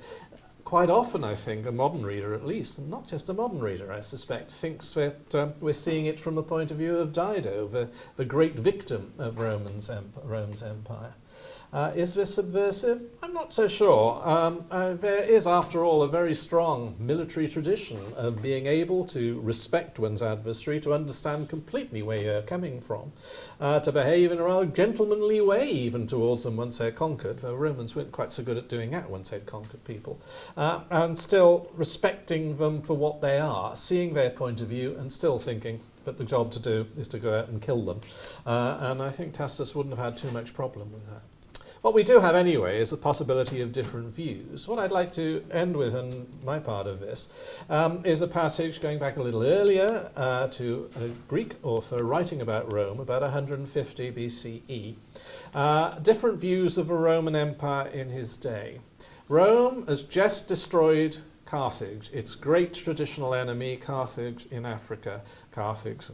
quite often, I think, a modern reader at least, and not just a modern reader, I suspect, thinks that we're seeing it from the point of view of Dido, the great victim of Rome's empire. Is this subversive? I'm not so sure. There is, after all, a very strong military tradition of being able to respect one's adversary, to understand completely where you're coming from, to behave in a rather gentlemanly way even towards them once they're conquered. The Romans weren't quite so good at doing that once they'd conquered people. And still respecting them for what they are, seeing their point of view and still thinking that the job to do is to go out and kill them. And I think Tacitus wouldn't have had too much problem with that. What we do have anyway is the possibility of different views. What I'd like to end with in my part of this is a passage going back a little earlier to a Greek author writing about Rome about 150 BCE. Different views of the Roman Empire in his day. Rome has just destroyed Carthage, its great traditional enemy, Carthage in Africa. Carthage,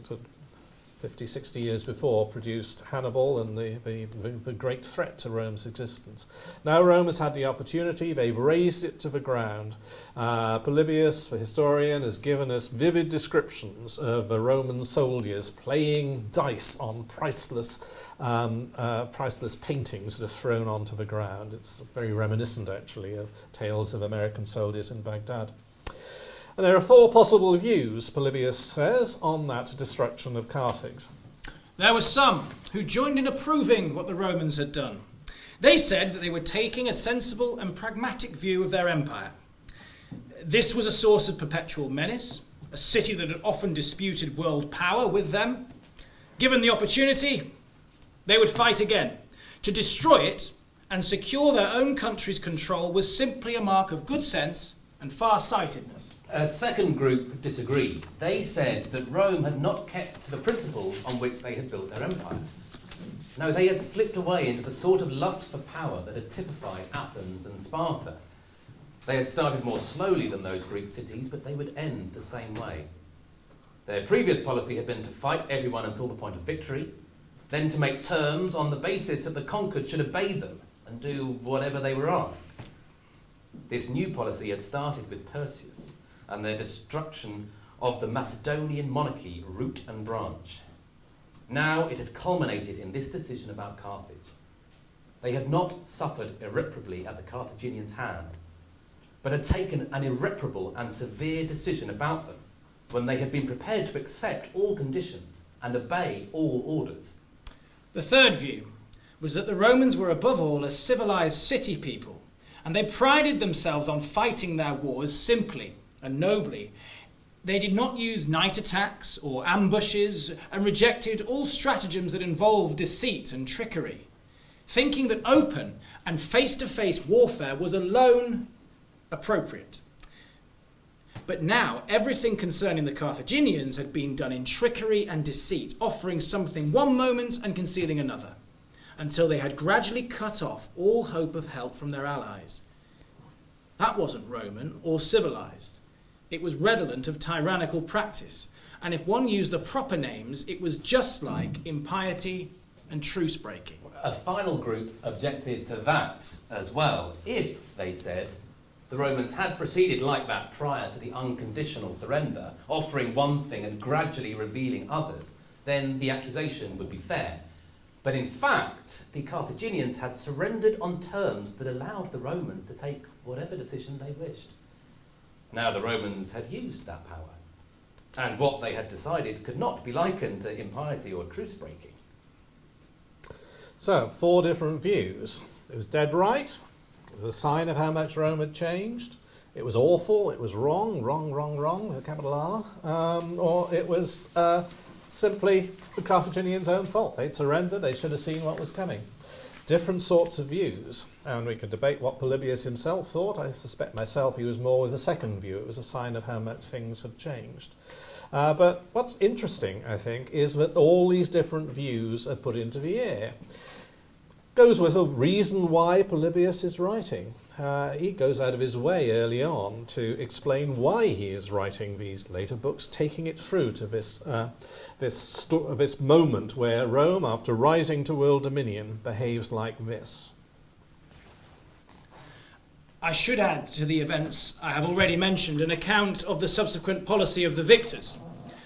50, 60 years before, produced Hannibal and the great threat to Rome's existence. Now Rome has had the opportunity, they've razed it to the ground. Polybius, the historian, has given us vivid descriptions of the Roman soldiers playing dice on priceless paintings that are thrown onto the ground. It's very reminiscent, actually, of tales of American soldiers in Baghdad. And there are 4 possible views, Polybius says, on that destruction of Carthage. There were some who joined in approving what the Romans had done. They said that they were taking a sensible and pragmatic view of their empire. This was a source of perpetual menace, a city that had often disputed world power with them. Given the opportunity, they would fight again. To destroy it and secure their own country's control was simply a mark of good sense and far-sightedness. A second group disagreed. They said that Rome had not kept to the principles on which they had built their empire. No, they had slipped away into the sort of lust for power that had typified Athens and Sparta. They had started more slowly than those Greek cities, but they would end the same way. Their previous policy had been to fight everyone until the point of victory, then to make terms on the basis that the conquered should obey them and do whatever they were asked. This new policy had started with Perseus and their destruction of the Macedonian monarchy, root and branch. Now it had culminated in this decision about Carthage. They had not suffered irreparably at the Carthaginians' hand, but had taken an irreparable and severe decision about them when they had been prepared to accept all conditions and obey all orders. The third view was that the Romans were above all a civilized city people, and they prided themselves on fighting their wars simply and nobly. They did not use night attacks or ambushes and rejected all stratagems that involved deceit and trickery, thinking that open and face-to-face warfare was alone appropriate. But now everything concerning the Carthaginians had been done in trickery and deceit, offering something one moment and concealing another, until they had gradually cut off all hope of help from their allies. That wasn't Roman or civilized. It was redolent of tyrannical practice, and if one used the proper names, it was just like impiety and truce-breaking. A final group objected to that as well. If, they said, the Romans had proceeded like that prior to the unconditional surrender, offering one thing and gradually revealing others, then the accusation would be fair. But in fact, the Carthaginians had surrendered on terms that allowed the Romans to take whatever decision they wished. Now the Romans had used that power, and what they had decided could not be likened to impiety or truce-breaking. So, 4 different views. It was dead right. It was a sign of how much Rome had changed. It was awful. It was wrong, with a capital R. Or it was simply the Carthaginians' own fault. They'd surrendered. They should have seen what was coming. Different sorts of views, and we could debate what Polybius himself thought. I suspect myself he was more with the second view. It was a sign of how much things had changed. But what's interesting, I think, is that all these different views are put into the air. Goes with a reason why Polybius is writing. He goes out of his way early on to explain why he is writing these later books, taking it through to this moment where Rome, after rising to world dominion, behaves like this. I should add to the events I have already mentioned an account of the subsequent policy of the victors,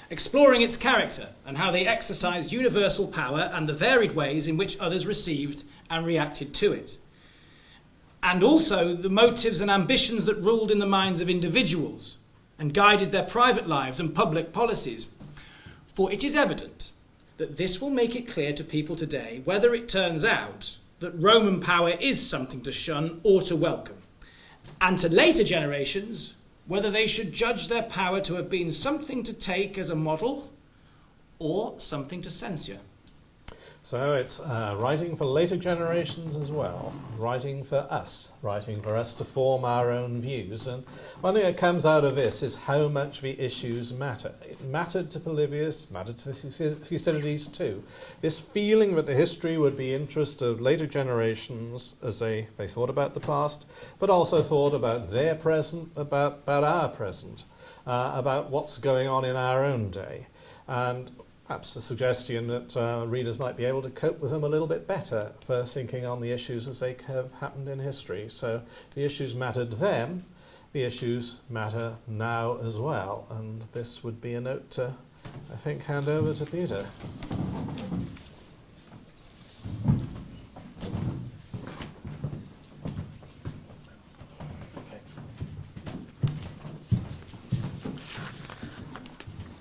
exploring its character and how they exercised universal power and the varied ways in which others received and reacted to it. And also the motives and ambitions that ruled in the minds of individuals and guided their private lives and public policies. For it is evident that this will make it clear to people today whether it turns out that Roman power is something to shun or to welcome, and to later generations whether they should judge their power to have been something to take as a model or something to censure. So it's writing for later generations as well, writing for us to form our own views. And one thing that comes out of this is how much the issues matter. It mattered to Polybius, mattered to Thucydides too. This feeling that the history would be interest of later generations as they thought about the past, but also thought about their present, about our present, about what's going on in our own day. And perhaps a suggestion that readers might be able to cope with them a little bit better for thinking on the issues as they have happened in history. So the issues mattered then, the issues matter now as well. And this would be a note to, I think, hand over to Peter.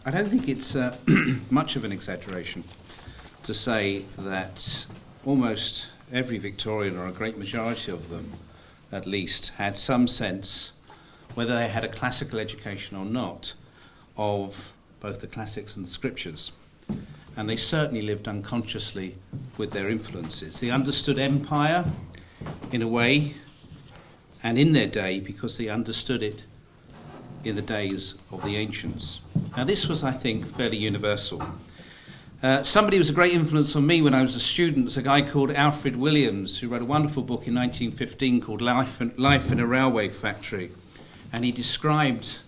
I don't think it's much of an exaggeration to say that almost every Victorian, or a great majority of them at least, had some sense, whether they had a classical education or not, of both the classics and the scriptures. And they certainly lived unconsciously with their influences. They understood empire in a way, and in their day, because they understood it in the days of the ancients. Now this was, I think, fairly universal. Somebody who was a great influence on me when I was a student was a guy called Alfred Williams, who wrote a wonderful book in 1915 called Life in a Railway Factory. And he described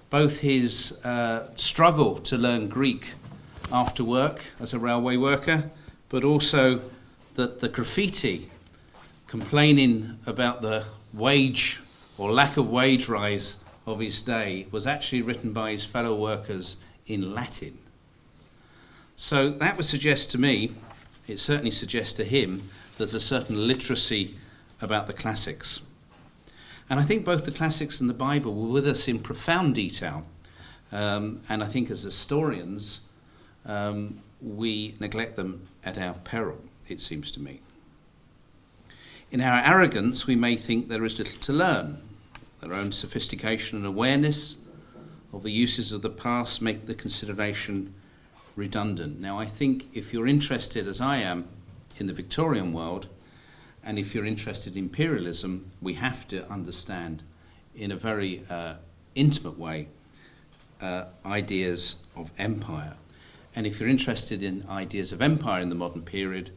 both his struggle to learn Greek after work as a railway worker, but also that the graffiti complaining about the wage or lack of wage rise of his day was actually written by his fellow workers in Latin. So that would suggest to me, it certainly suggests to him, there's a certain literacy about the classics. And I think both the classics and the Bible were with us in profound detail. And I think as historians, we neglect them at our peril, it seems to me. In our arrogance, we may think there is little to learn. Their own sophistication and awareness of the uses of the past make the consideration redundant. Now, I think if you're interested, as I am, in the Victorian world, and if you're interested in imperialism, we have to understand in a very intimate way ideas of empire. And if you're interested in ideas of empire in the modern period,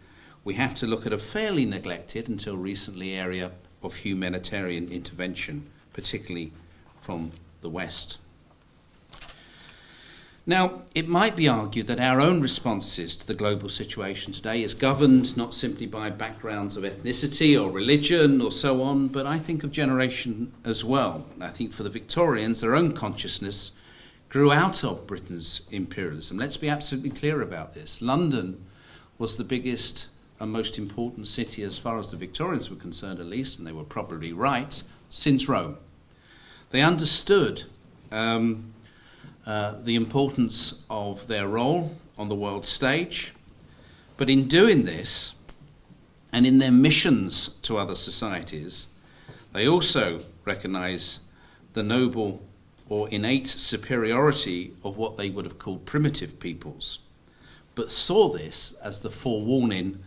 we have to look at a fairly neglected, until recently, area of humanitarian intervention, particularly from the West. Now, it might be argued that our own responses to the global situation today is governed not simply by backgrounds of ethnicity or religion or so on, but I think of generation as well. I think for the Victorians, their own consciousness grew out of Britain's imperialism. Let's be absolutely clear about this. London was the biggest and most important city, as far as the Victorians were concerned at least, and they were probably right, since Rome. They understood the importance of their role on the world stage, but in doing this, and in their missions to other societies, they also recognise the noble or innate superiority of what they would have called primitive peoples, but saw this as the forewarning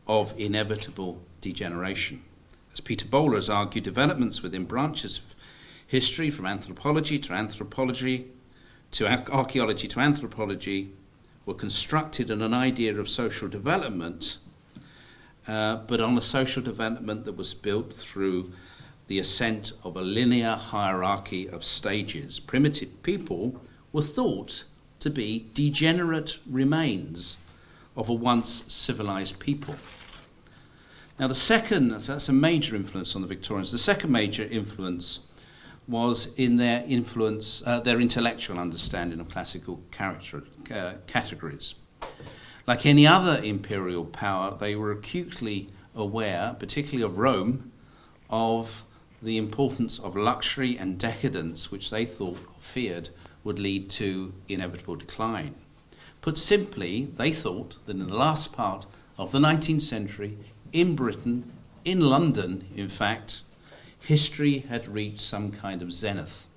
of inevitable degeneration. As Peter Bowler has argued, developments within branches of history, from anthropology to archaeology to anthropology, were constructed on an idea of social development, but on a social development that was built through the ascent of a linear hierarchy of stages. Primitive people were thought to be degenerate remains of a once civilized people. Now that's a major influence on the Victorians. The second major influence was in their influence, their intellectual understanding of classical categories. Like any other imperial power, they were acutely aware, particularly of Rome, of the importance of luxury and decadence, which they thought or feared would lead to inevitable decline. Put simply, they thought that in the last part of the 19th century, in Britain, in London, in fact, history had reached some kind of zenith.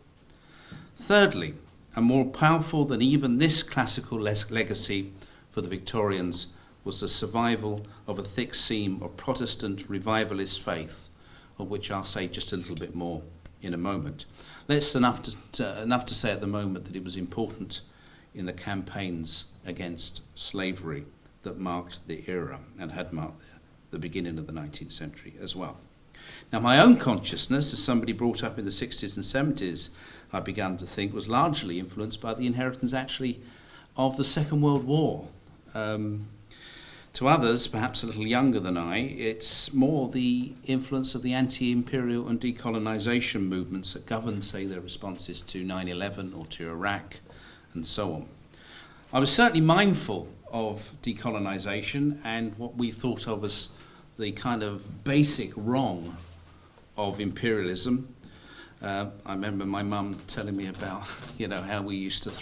Thirdly, and more powerful than even this classical legacy for the Victorians, was the survival of a thick seam of Protestant revivalist faith, of which I'll say just a little bit more in a moment. That's enough to say at the moment that it was important in the campaigns against slavery that marked the era and had marked the beginning of the 19th century as well. Now, my own consciousness, as somebody brought up in the 60s and 70s, I began to think was largely influenced by the inheritance actually of the Second World War. To others, perhaps a little younger than I, it's more the influence of the anti-imperial and decolonisation movements that governed, say, their responses to 9/11 or to Iraq and so on. I was certainly mindful of decolonisation and what we thought of as the kind of basic wrong of imperialism. I remember my mum telling me about, how we used to,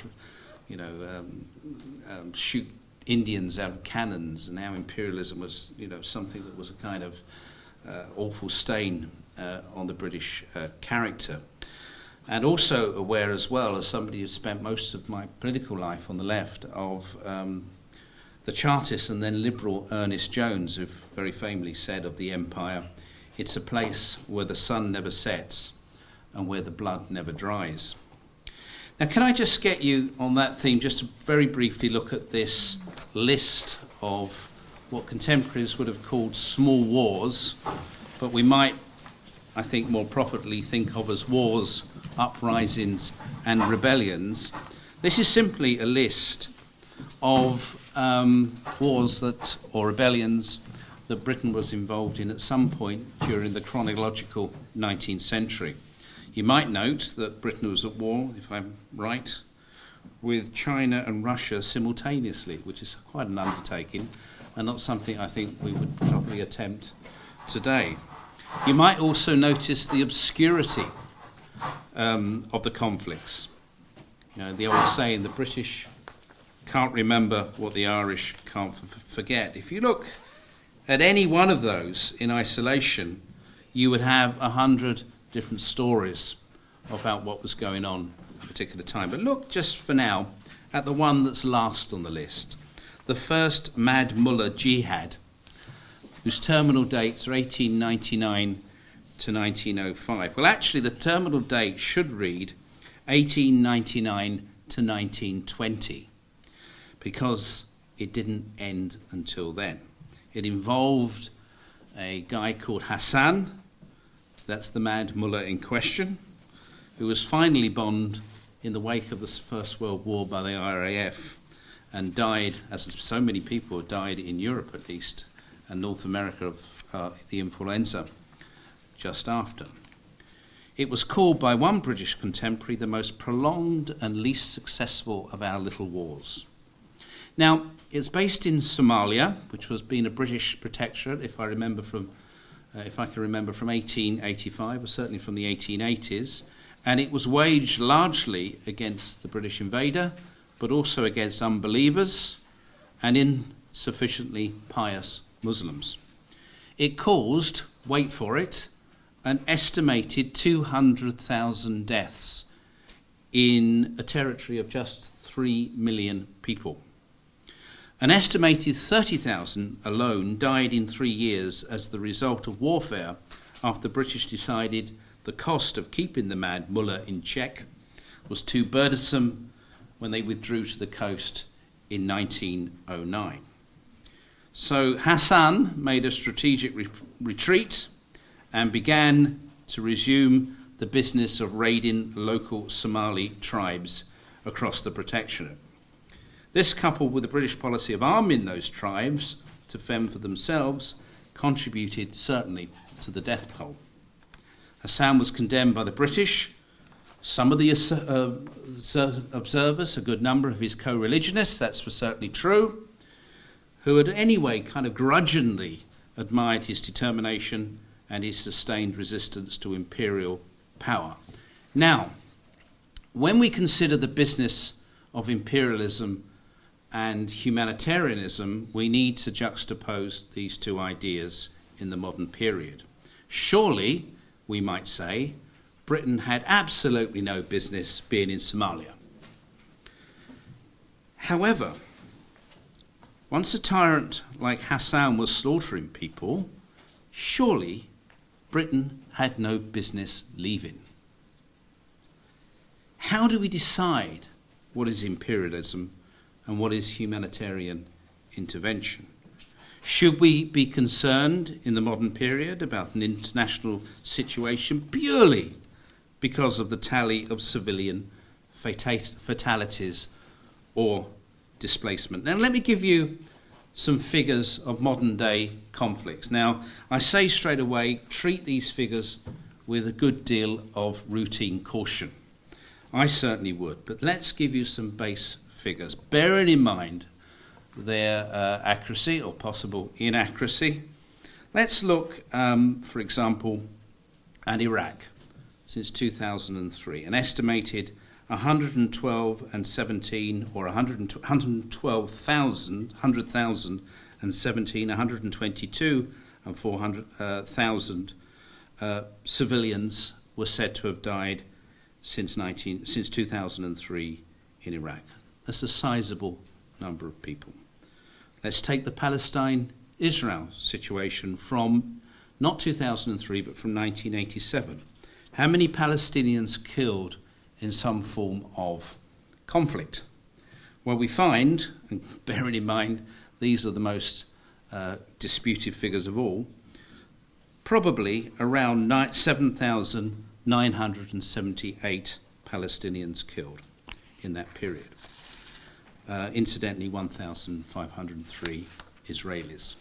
shoot Indians out of cannons, and how imperialism was, something that was a kind of awful stain on the British character. And also aware as well, as somebody who spent most of my political life on the left, of the Chartist and then liberal Ernest Jones, who very famously said of the empire, "It's a place where the sun never sets and where the blood never dries." Now, can I just get you on that theme just to very briefly look at this list of what contemporaries would have called small wars, but we might, I think, more properly think of as wars, uprisings and rebellions. This is simply a list of wars or rebellions that Britain was involved in at some point during the chronological 19th century. You might note that Britain was at war, if I'm right, with China and Russia simultaneously, which is quite an undertaking and not something I think we would probably attempt today. You might also notice the obscurity of the conflicts. The old saying, the British can't remember what the Irish can't forget. If you look at any one of those in isolation, you would have 100 different stories about what was going on at a particular time. But look just for now at the one that's last on the list, the first Mad Mullah Jihad, whose terminal dates are 1899 to 1905. Well, actually, the terminal date should read 1899 to 1920, because it didn't end until then. It involved a guy called Hassan, that's the Mad Mullah in question, who was finally bombed in the wake of the First World War by the RAF and died, as so many people died in Europe at least, and North America of the influenza just after. It was called by one British contemporary the most prolonged and least successful of our little wars. Now, it's based in Somalia, which was being a British protectorate, if I can remember from 1885, or certainly from the 1880s, and it was waged largely against the British invader, but also against unbelievers and insufficiently pious Muslims. It caused, wait for it, an estimated 200,000 deaths in a territory of just 3 million people. An estimated 30,000 alone died in 3 years as the result of warfare after the British decided the cost of keeping the Mad Mullah in check was too burdensome when they withdrew to the coast in 1909. So Hassan made a strategic retreat and began to resume the business of raiding local Somali tribes across the protectorate. This, coupled with the British policy of arming those tribes to fend for themselves, contributed certainly to the death toll. Hassan was condemned by the British Some of the observers, a good number of his co-religionists, that's for certainly true, who had anyway kind of grudgingly admired his determination and his sustained resistance to imperial power. Now, when we consider the business of imperialism and humanitarianism, we need to juxtapose these two ideas in the modern period. Surely, we might say, Britain had absolutely no business being in Somalia. However, once a tyrant like Hassan was slaughtering people, surely Britain had no business leaving. How do we decide what is imperialism and what is humanitarian intervention? Should we be concerned in the modern period about an international situation purely because of the tally of civilian fatalities or displacement? Now, let me give you some figures of modern-day conflicts. Now, I say straight away, treat these figures with a good deal of routine caution. I certainly would, but let's give you some base figures, bearing in mind their accuracy or possible inaccuracy. Let's look, for example, at Iraq since 2003, an estimated 112,017 or 112,000, 100,017, 122 and 400,000 civilians were said to have died since 2003 in Iraq. That's a sizable number of people. Let's take the Palestine-Israel situation from not 2003 but from 1987. How many Palestinians killed in some form of conflict? Well, we find, and bearing in mind these are the most disputed figures of all, probably around 7,978 Palestinians killed in that period. Incidentally, 1,503 Israelis.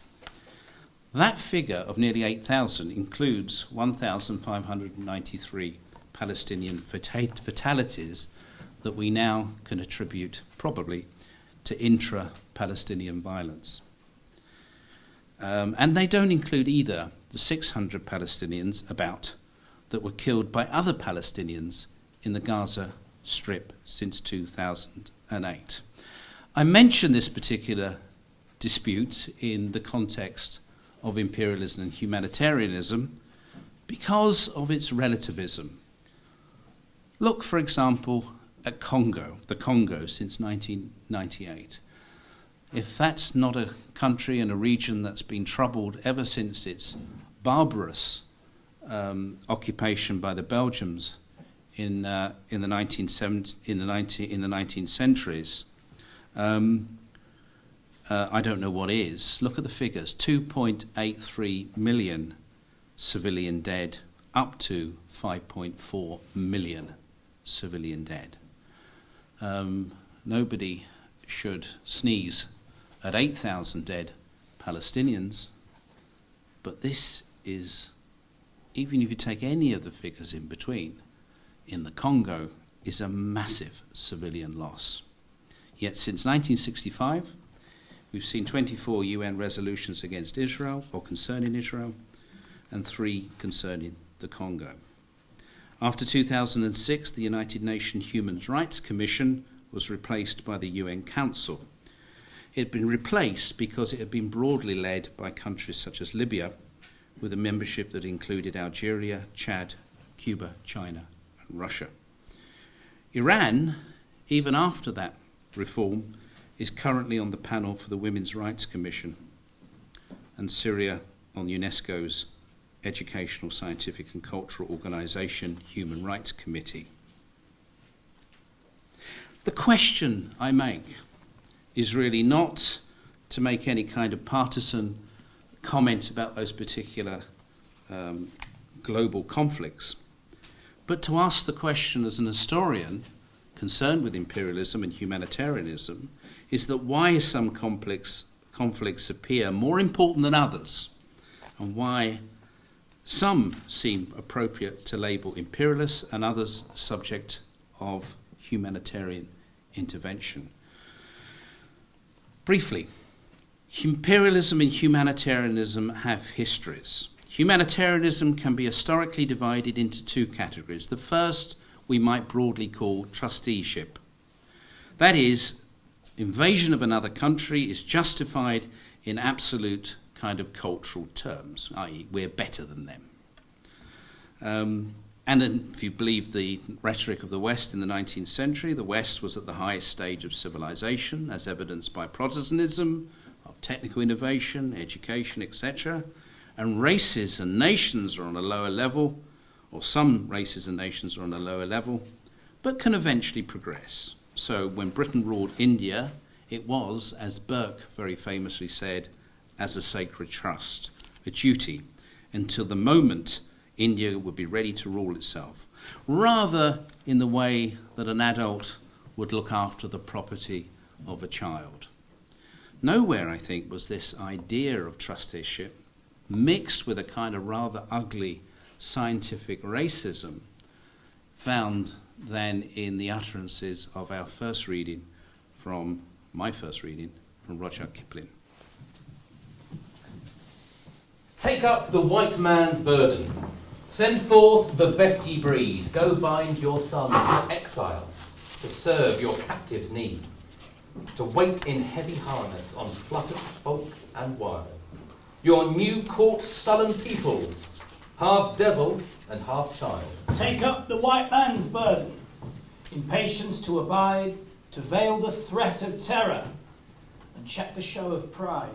That figure of nearly 8,000 includes 1,593 Palestinian fatalities that we now can attribute probably to intra-Palestinian violence. And they don't include either the 600 Palestinians that were killed by other Palestinians in the Gaza Strip since 2008. I mention this particular dispute in the context of imperialism and humanitarianism because of its relativism. Look, for example, at the Congo since 1998. If that's not a country and a region that's been troubled ever since its barbarous occupation by the Belgians in the 19th centuries, I don't know what is. Look at the figures: 2.83 million civilian dead, up to 5.4 million civilian dead. Nobody should sneeze at 8,000 dead Palestinians, but this is, even if you take any of the figures in between, in the Congo, is a massive civilian loss. Yet since 1965, we've seen 24 UN resolutions against Israel or concerning Israel, and 3 concerning the Congo. After 2006, the United Nations Human Rights Commission was replaced by the UN Council. It had been replaced because it had been broadly led by countries such as Libya, with a membership that included Algeria, Chad, Cuba, China, and Russia. Iran, even after that reform, is currently on the panel for the Women's Rights Commission, and Syria on UNESCO's Educational, Scientific and Cultural Organization Human Rights Committee. The question I make is really not to make any kind of partisan comment about those particular global conflicts, but to ask the question as an historian concerned with imperialism and humanitarianism, is that why some conflicts appear more important than others, and why Some seem appropriate to label imperialists and others subject of humanitarian intervention. Briefly, imperialism and humanitarianism have histories. Humanitarianism can be historically divided into two categories. The first we might broadly call trusteeship. That is, invasion of another country is justified in absolute kind of cultural terms, i.e. we're better than them. And then, if you believe the rhetoric of the West in the 19th century, the West was at the highest stage of civilization, as evidenced by Protestantism, of technical innovation, education, etc. And races and nations are on a lower level, or some races and nations are on a lower level, but can eventually progress. So when Britain ruled India, it was, as Burke very famously said, as a sacred trust, a duty, until the moment India would be ready to rule itself, rather in the way that an adult would look after the property of a child. Nowhere, I think, was this idea of trusteeship mixed with a kind of rather ugly scientific racism found than in the utterances of my first reading from Rudyard Kipling. Take up the white man's burden. Send forth the best ye breed. Go bind your sons to exile, to serve your captives' need, to wait in heavy harness on fluttered folk and wild. Your new caught sullen peoples, half devil and half child. Take up the white man's burden, in patience to abide, to veil the threat of terror, and check the show of pride.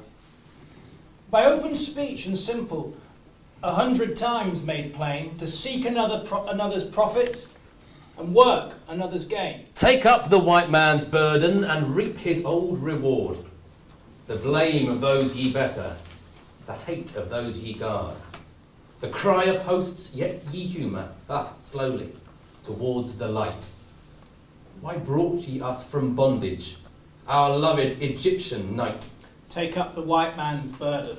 By open speech and simple, 100 times made plain, to seek another's profit and work another's gain. Take up the white man's burden and reap his old reward. The blame of those ye better, the hate of those ye guard. The cry of hosts, yet ye humour, slowly, towards the light. Why brought ye us from bondage, our loved Egyptian night? Take up the white man's burden.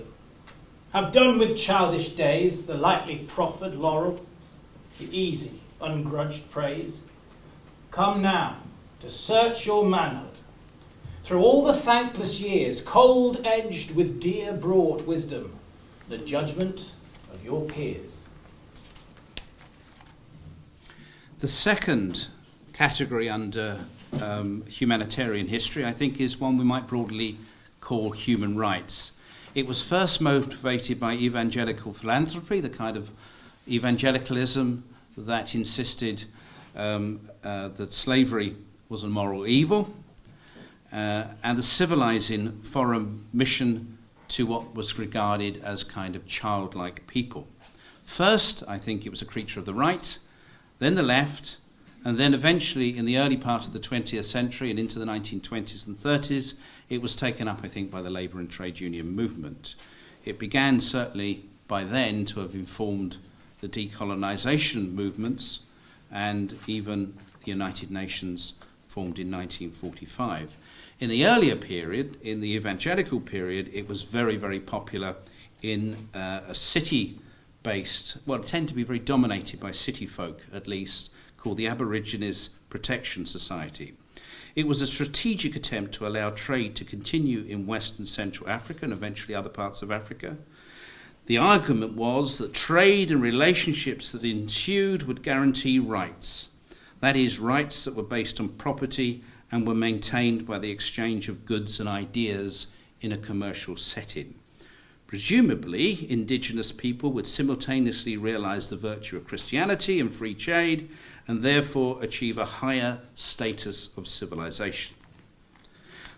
Have done with childish days, the lightly proffered laurel, the easy, ungrudged praise. Come now to search your manhood. Through all the thankless years, cold-edged with dear-brought wisdom, the judgment of your peers. The second category under humanitarian history, I think, is one we might broadly call human rights. It was first motivated by evangelical philanthropy, the kind of evangelicalism that insisted that slavery was a moral evil, and the civilizing foreign mission to what was regarded as kind of childlike people. First, I think it was a creature of the right, then the left, and then eventually in the early part of the 20th century and into the 1920s and 30s, it was taken up, I think, by the labour and trade union movement. It began certainly by then to have informed the decolonisation movements, and even the United Nations formed in 1945. In the earlier period, in the evangelical period, it was very, very popular in a city-based, well, it tended to be very dominated by city folk, at least, called the Aborigines Protection Society. It was a strategic attempt to allow trade to continue in West and Central Africa and eventually other parts of Africa. The argument was that trade and relationships that ensued would guarantee rights, that is, rights that were based on property and were maintained by the exchange of goods and ideas in a commercial setting. Presumably, indigenous people would simultaneously realise the virtue of Christianity and free trade, and therefore achieve a higher status of civilization.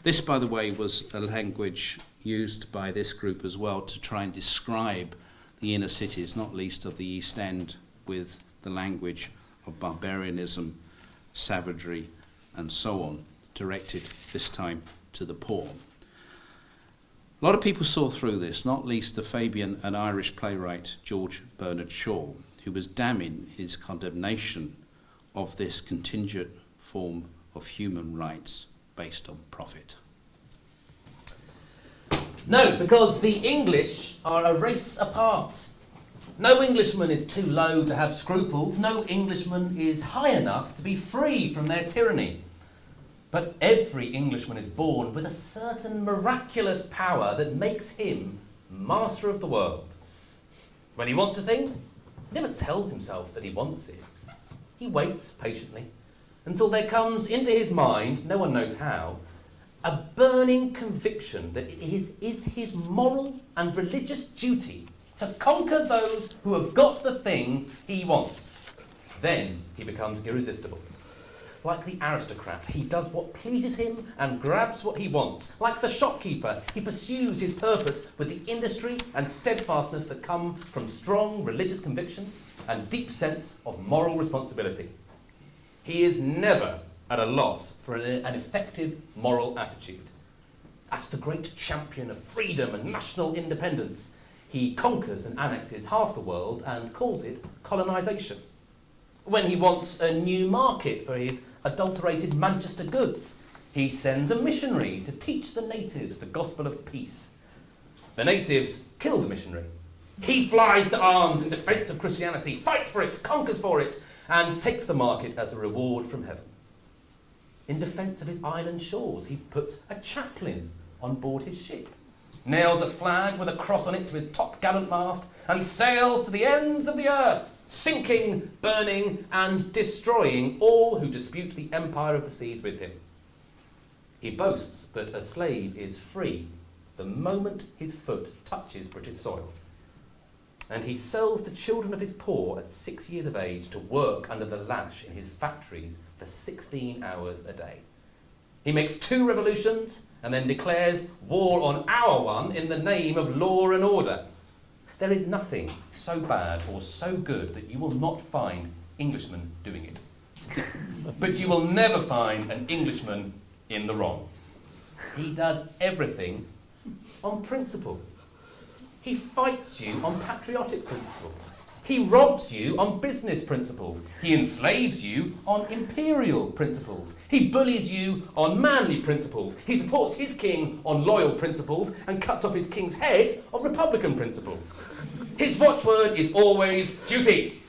This, by the way, was a language used by this group as well to try and describe the inner cities, not least of the East End, with the language of barbarianism, savagery, and so on, directed this time to the poor. A lot of people saw through this, not least the Fabian and Irish playwright George Bernard Shaw, who was damning his condemnation of this contingent form of human rights based on profit. No, because the English are a race apart. No Englishman is too low to have scruples. No Englishman is high enough to be free from their tyranny. But every Englishman is born with a certain miraculous power that makes him master of the world. When he wants a thing, he never tells himself that he wants it. He waits patiently until there comes into his mind, no one knows how, a burning conviction that it is his moral and religious duty to conquer those who have got the thing he wants. Then he becomes irresistible. Like the aristocrat, he does what pleases him and grabs what he wants. Like the shopkeeper, he pursues his purpose with the industry and steadfastness that come from strong religious conviction and deep sense of moral responsibility. He is never at a loss for an effective moral attitude. As the great champion of freedom and national independence, he conquers and annexes half the world and calls it colonisation. When he wants a new market for his adulterated Manchester goods, he sends a missionary to teach the natives the gospel of peace. The natives kill the missionary. He flies to arms in defence of Christianity, fights for it, conquers for it, and takes the market as a reward from heaven. In defence of his island shores, he puts a chaplain on board his ship, nails a flag with a cross on it to his top-gallant mast, and sails to the ends of the earth, sinking, burning, and destroying all who dispute the empire of the seas with him. He boasts that a slave is free the moment his foot touches British soil. And he sells the children of his poor at 6 years of age to work under the lash in his factories for 16 hours a day. He makes 2 revolutions and then declares war on our one in the name of law and order. There is nothing so bad or so good that you will not find Englishmen doing it. But you will never find an Englishman in the wrong. He does everything on principle. He fights you on patriotic principles. He robs you on business principles. He enslaves you on imperial principles. He bullies you on manly principles. He supports his king on loyal principles and cuts off his king's head on republican principles. His watchword is always duty.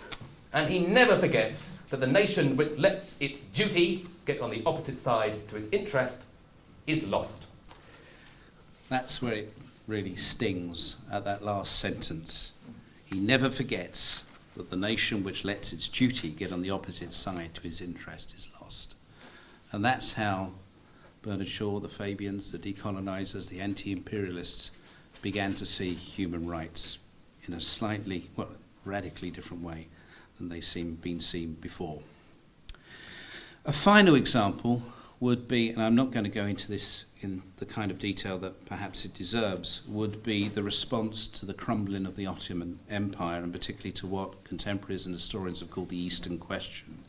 And he never forgets that the nation which lets its duty get on the opposite side to its interest is lost. That's where it really stings at that last sentence. He never forgets that the nation which lets its duty get on the opposite side to his interest is lost. And that's how Bernard Shaw, the Fabians, the decolonisers, the anti-imperialists began to see human rights in a slightly, radically different way than they've been seen before. A final example would be, and I'm not going to go into this in the kind of detail that perhaps it deserves, would be the response to the crumbling of the Ottoman Empire, and particularly to what contemporaries and historians have called the Eastern Question,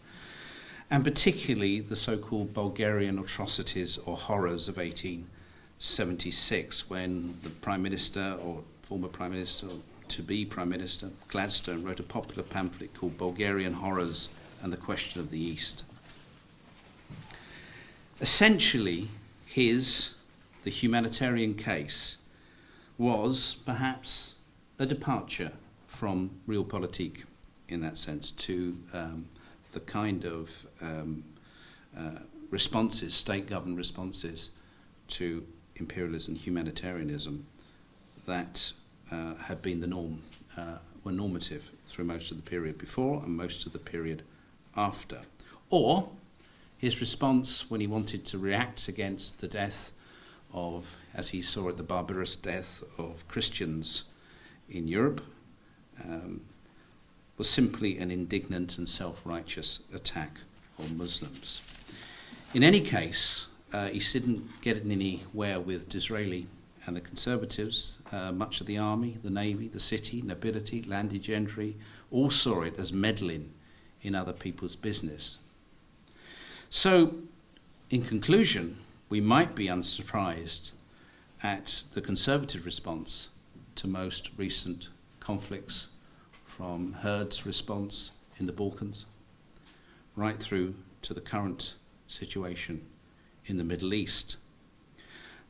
and particularly the so-called Bulgarian atrocities or horrors of 1876, when the Prime Minister, or former Prime Minister, or to-be Prime Minister, Gladstone, wrote a popular pamphlet called Bulgarian Horrors and the Question of the East. Essentially, the humanitarian case, was perhaps a departure from realpolitik in that sense to the kind of responses, state-governed responses to imperialism, humanitarianism that had been the norm, were normative through most of the period before and most of the period after. Or his response when he wanted to react against the death of, as he saw it, the barbarous death of Christians in Europe, was simply an indignant and self-righteous attack on Muslims. In any case, he didn't get anywhere with Disraeli and the Conservatives. Much of the army, the navy, the city, nobility, landed gentry, all saw it as meddling in other people's business. So, in conclusion, we might be unsurprised at the Conservative response to most recent conflicts, from Hurd's response in the Balkans, right through to the current situation in the Middle East.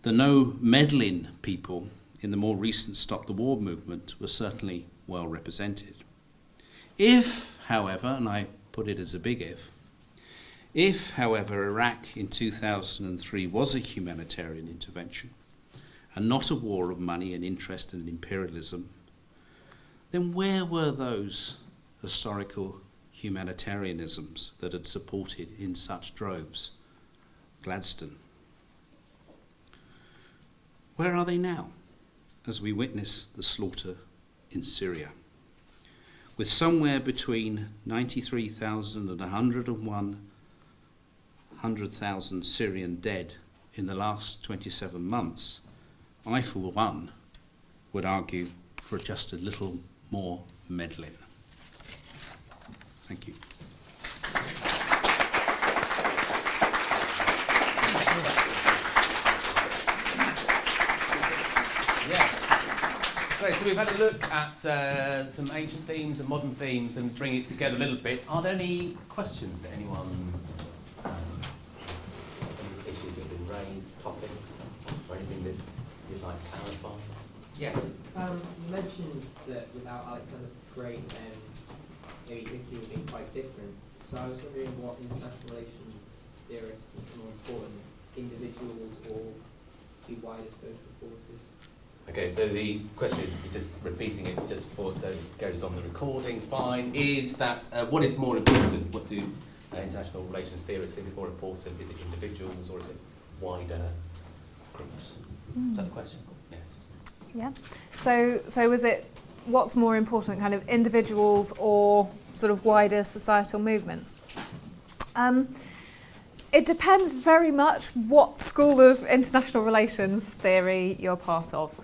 The no meddling people in the more recent Stop the War movement were certainly well represented. If, however, and I put it as a big if, however, Iraq in 2003 was a humanitarian intervention and not a war of money and interest and imperialism, then where were those historical humanitarianisms that had supported in such droves Gladstone? Where are they now as we witness the slaughter in Syria? With somewhere between 93,000 and 100,000 Syrian dead in the last 27 months, I, for one, would argue for just a little more meddling. Thank you. So we've had a look at some ancient themes and modern themes and bring it together a little bit. Are there any questions that anyone, any issues that have been raised, topics, or anything that you'd like to clarify? Yes. You mentioned that without Alexander the Great, maybe history would be quite different. So I was wondering what international relations theorists think are more important, individuals or the wider social forces? Okay, so the question is, just repeating it just before so it goes on the recording, fine, is that what is more important? What do international relations theorists think is more important? Is it individuals or is it wider groups? Is that the question? Yes. Yeah. So was it what's more important, kind of individuals or sort of wider societal movements? It depends very much what school of international relations theory you're part of.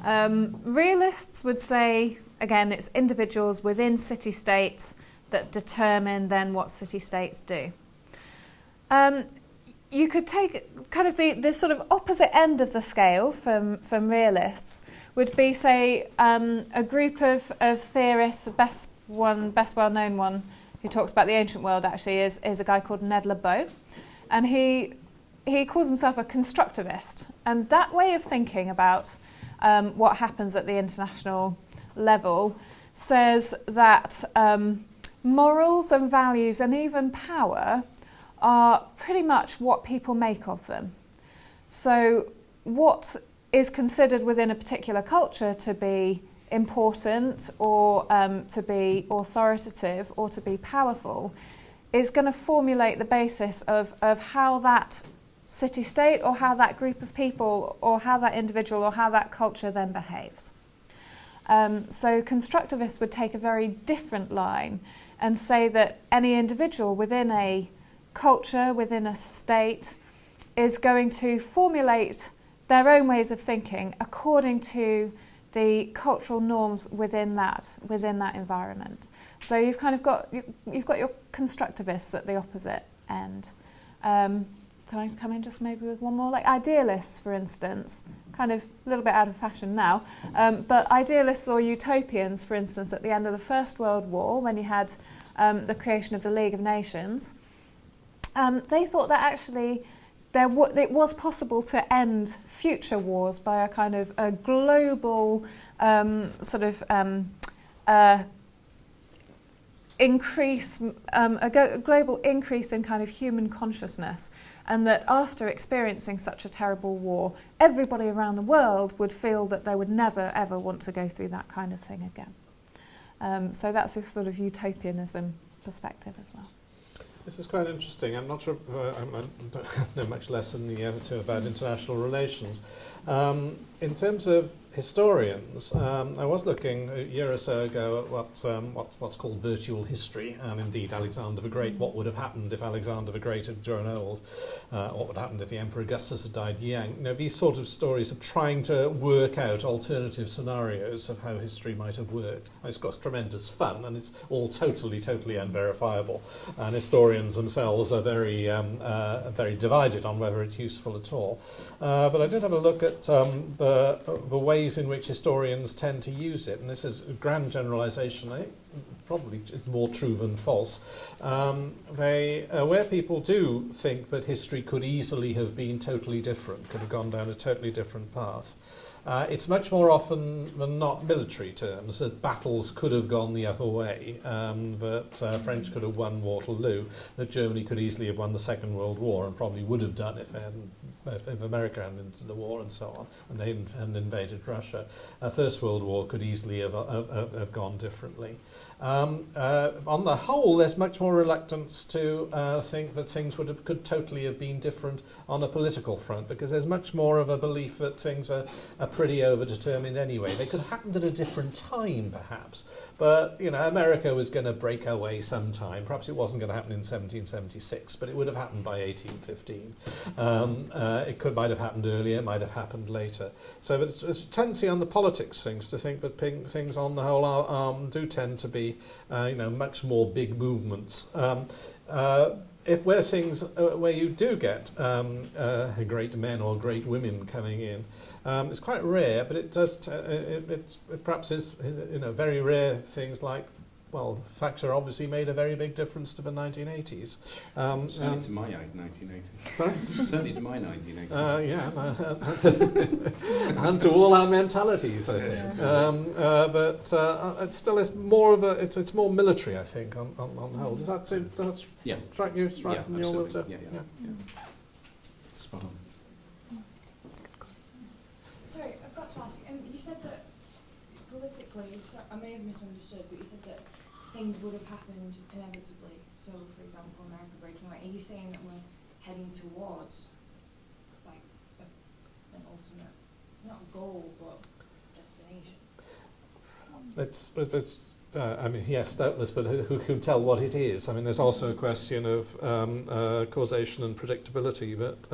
Realists would say, again, it's individuals within city-states that determine then what city-states do. You could take kind of the sort of opposite end of the scale from realists would be, say, a group of theorists. The best well-known one who talks about the ancient world actually is a guy called Ned Lebow, and he calls himself a constructivist. And that way of thinking about what happens at the international level says that morals and values and even power are pretty much what people make of them. So what is considered within a particular culture to be important or to be authoritative or to be powerful is going to formulate the basis of how that city-state or how that group of people or how that individual or how that culture then behaves. So constructivists would take a very different line and say that any individual within a culture, within a state, is going to formulate their own ways of thinking according to the cultural norms within that environment. So you've kind of got your constructivists at the opposite end. Can I come in just maybe with one more? Like idealists, for instance, kind of a little bit out of fashion now, but idealists or utopians, for instance, at the end of the First World War, when you had the creation of the League of Nations, they thought that actually it was possible to end future wars by a kind of a global increase, a global increase in kind of human consciousness, and that after experiencing such a terrible war, everybody around the world would feel that they would never ever want to go through that kind of thing again. So that's a sort of utopianism perspective as well. This is quite interesting. I'm not sure, I don't know much less than the other two about international relations. In terms of historians, I was looking a year or so ago at what's called virtual history, and indeed Alexander the Great. What would have happened if Alexander the Great had grown old? What would happen if the Emperor Augustus had died young? You know, these sort of stories of trying to work out alternative scenarios of how history might have worked. It's got tremendous fun, and it's all totally unverifiable. And historians themselves are very divided on whether it's useful at all. But I did have a look at the ways in which historians tend to use it, and this is a grand generalisation, probably more true than false. Where people do think that history could easily have been totally different, could have gone down a totally different path, It's much more often than not military terms, that battles could have gone the other way, that French could have won Waterloo, that Germany could easily have won the Second World War, and probably would have done if America hadn't entered the war and so on, and they hadn't invaded Russia. First World War could easily have gone differently. On the whole, there's much more reluctance to think that things could totally have been different on a political front, because there's much more of a belief that things are pretty overdetermined anyway. They could have happened at a different time, perhaps, but America was going to break away sometime. Perhaps it wasn't going to happen in 1776, but it would have happened by 1815. It might have happened earlier, it might have happened later. So there's a tendency on the politics things to think that things on the whole do tend to be much more big movements. If where you do get great men or great women coming in, it's quite rare, but it does. It perhaps is very rare things like. Well, Thatcher obviously made a very big difference to the 1980s. Certainly to my 1980s. Sorry? Certainly to my 1980s. And to all our mentalities. Yes. But it still is more of it's more military, I think, on the whole. Does that strike you? Yeah, absolutely. Yeah. Spot on. Sorry, I've got to ask. You said that politically, I may have misunderstood, but you said that things would have happened inevitably. So, for example, America breaking away. Are you saying that we're heading towards an ultimate, not goal, but destination? Yes, doubtless, but who can tell what it is? I mean, there's also a question of causation and predictability, but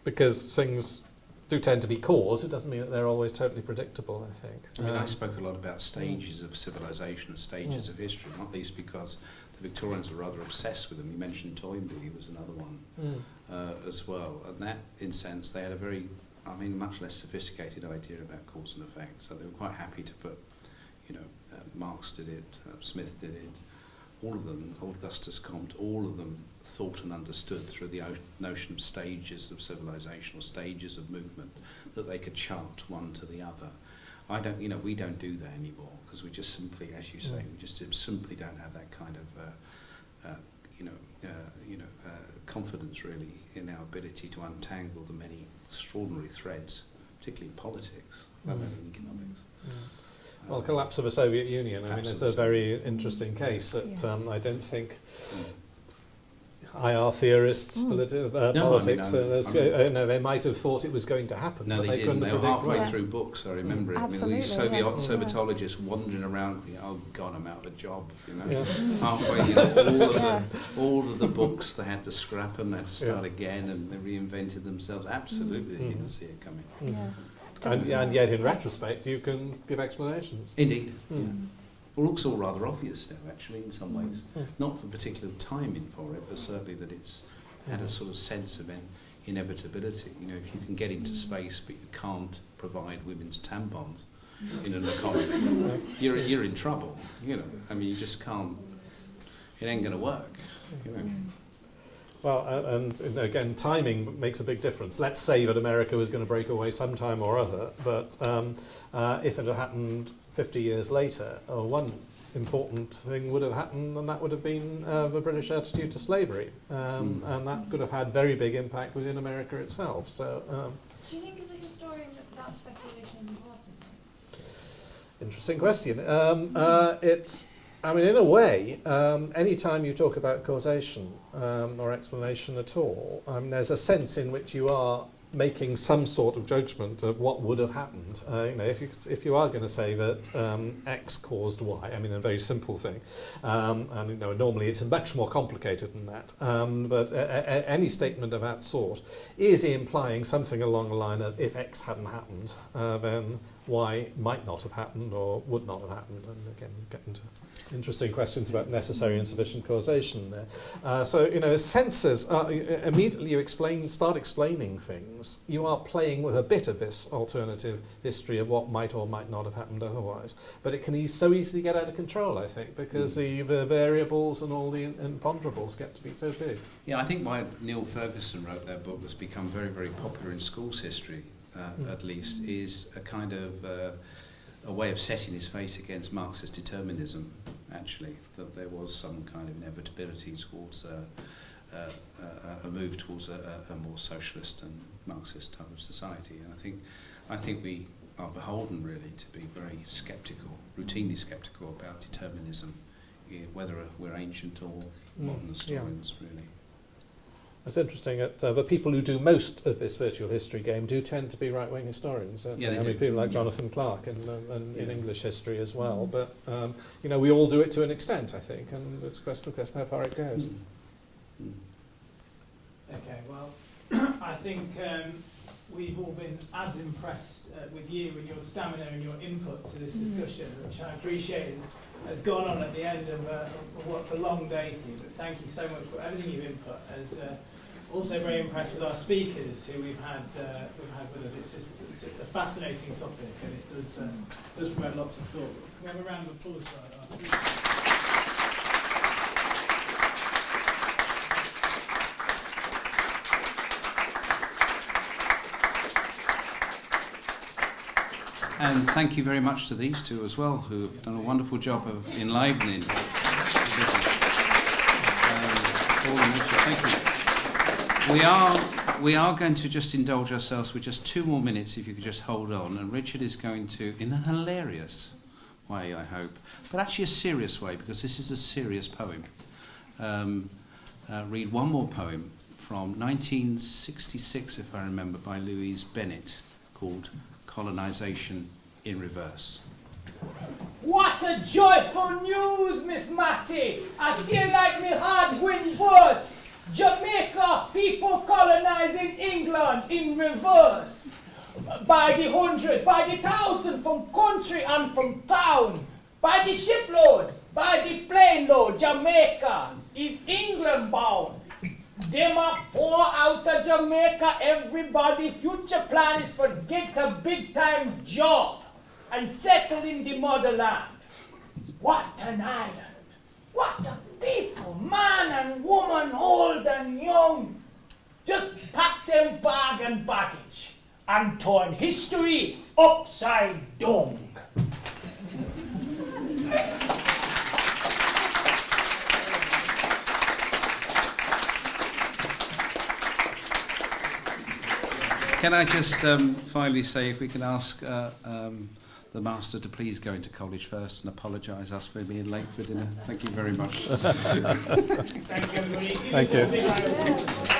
because things do tend to be caused, it doesn't mean that they're always totally predictable, I think. I spoke a lot about stages of civilization and stages of history, not least because the Victorians were rather obsessed with them. You mentioned Toynbee was another one as well. And that, in sense, they had a much less sophisticated idea about cause and effect. So they were quite happy to put, Marx did it, Smith did it, all of them, Augustus Comte, all of them thought and understood through the notion of stages of civilization or stages of movement that they could chart one to the other. We don't do that anymore because we just simply, as you say, we just simply don't have that kind of, confidence really in our ability to untangle the many extraordinary threads, particularly in politics, let alone in economics. Well, collapse of the Soviet Union, it's a very interesting case that I don't think IR theorists, politics, they might have thought it was going to happen. No, but they didn't. They were halfway when. through books, I remember it. Absolutely, Sovietologists wandering around thinking, oh God, I'm out of a job, Halfway, all of the books, they had to scrap them, they had to start again, and they reinvented themselves. Absolutely, they didn't see it coming. And yet, in retrospect, you can give explanations. Indeed. It looks all rather obvious now, actually, in some ways. Not for particular timing for it, but certainly that it's had a sort of sense of inevitability. If you can get into space, but you can't provide women's tampons in an economy, you're in trouble. You just can't. It ain't going to work. Well, and again, timing makes a big difference. Let's say that America was going to break away sometime or other, but if it had happened 50 years later, one important thing would have happened, and that would have been the British attitude to slavery, and that could have had very big impact within America itself. So, do you think, as a historian, that speculation is important? Interesting question. In a way, any time you talk about causation or explanation at all, there's a sense in which you are making some sort of judgment of what would have happened. If you are going to say that X caused Y, a very simple thing, normally it's much more complicated than that. But any statement of that sort is implying something along the line of if X hadn't happened, then Y might not have happened or would not have happened. And again, get into interesting questions about necessary and sufficient causation there. Senses, immediately you start explaining things, you are playing with a bit of this alternative history of what might or might not have happened otherwise. But it can so easily get out of control, I think, because the variables and all the imponderables get to be so big. Yeah, I think why Neil Ferguson wrote that book that's become very, very popular in schools history, at least, is a kind of a way of setting his face against Marxist determinism, actually, that there was some kind of inevitability towards a move towards a more socialist and Marxist type of society. And I think we are beholden, really, to be very sceptical, routinely sceptical about determinism, whether we're ancient or modern historians, really. It's interesting that the people who do most of this virtual history game do tend to be right-wing historians. Yeah, they I mean, do. people like Jonathan Clark in English history as well. But you know, we all do it to an extent, I think, and it's a question how far it goes. Okay, well, I think we've all been as impressed with you and your stamina and your input to this discussion, which I appreciate has gone on at the end of what's a long day to you. But thank you so much for everything you've input. Also very impressed with our speakers who we've had with us. It's a fascinating topic, and it does promote lots of thought. Can we have a round of applause for that? And thank you very much to these two as well, who have done a wonderful job of enlivening. Thank you. We are going to just indulge ourselves with just 2 more minutes, if you could just hold on. And Richard is going to, in a hilarious way, I hope, but actually a serious way, because this is a serious poem, read one more poem from 1966, if I remember, by Louise Bennett, called Colonisation in Reverse. What a joyful news, Miss Matty! I feel like me heart win burst. Jamaica, people colonizing England in reverse. By the 100, by the 1,000, from country and from town. By the shipload, by the plane load, Jamaica is England bound. Them a pour out of Jamaica, everybody. Future plan is for get a big time job and settle in the motherland. What an island! What a people, man and woman, old and young. Just pack them bag and baggage and turn history upside down. Can I just finally say, if we can ask the Master to please go into college first and apologise us for being late for dinner. Thank you very much. Thank you, everybody. Thank you.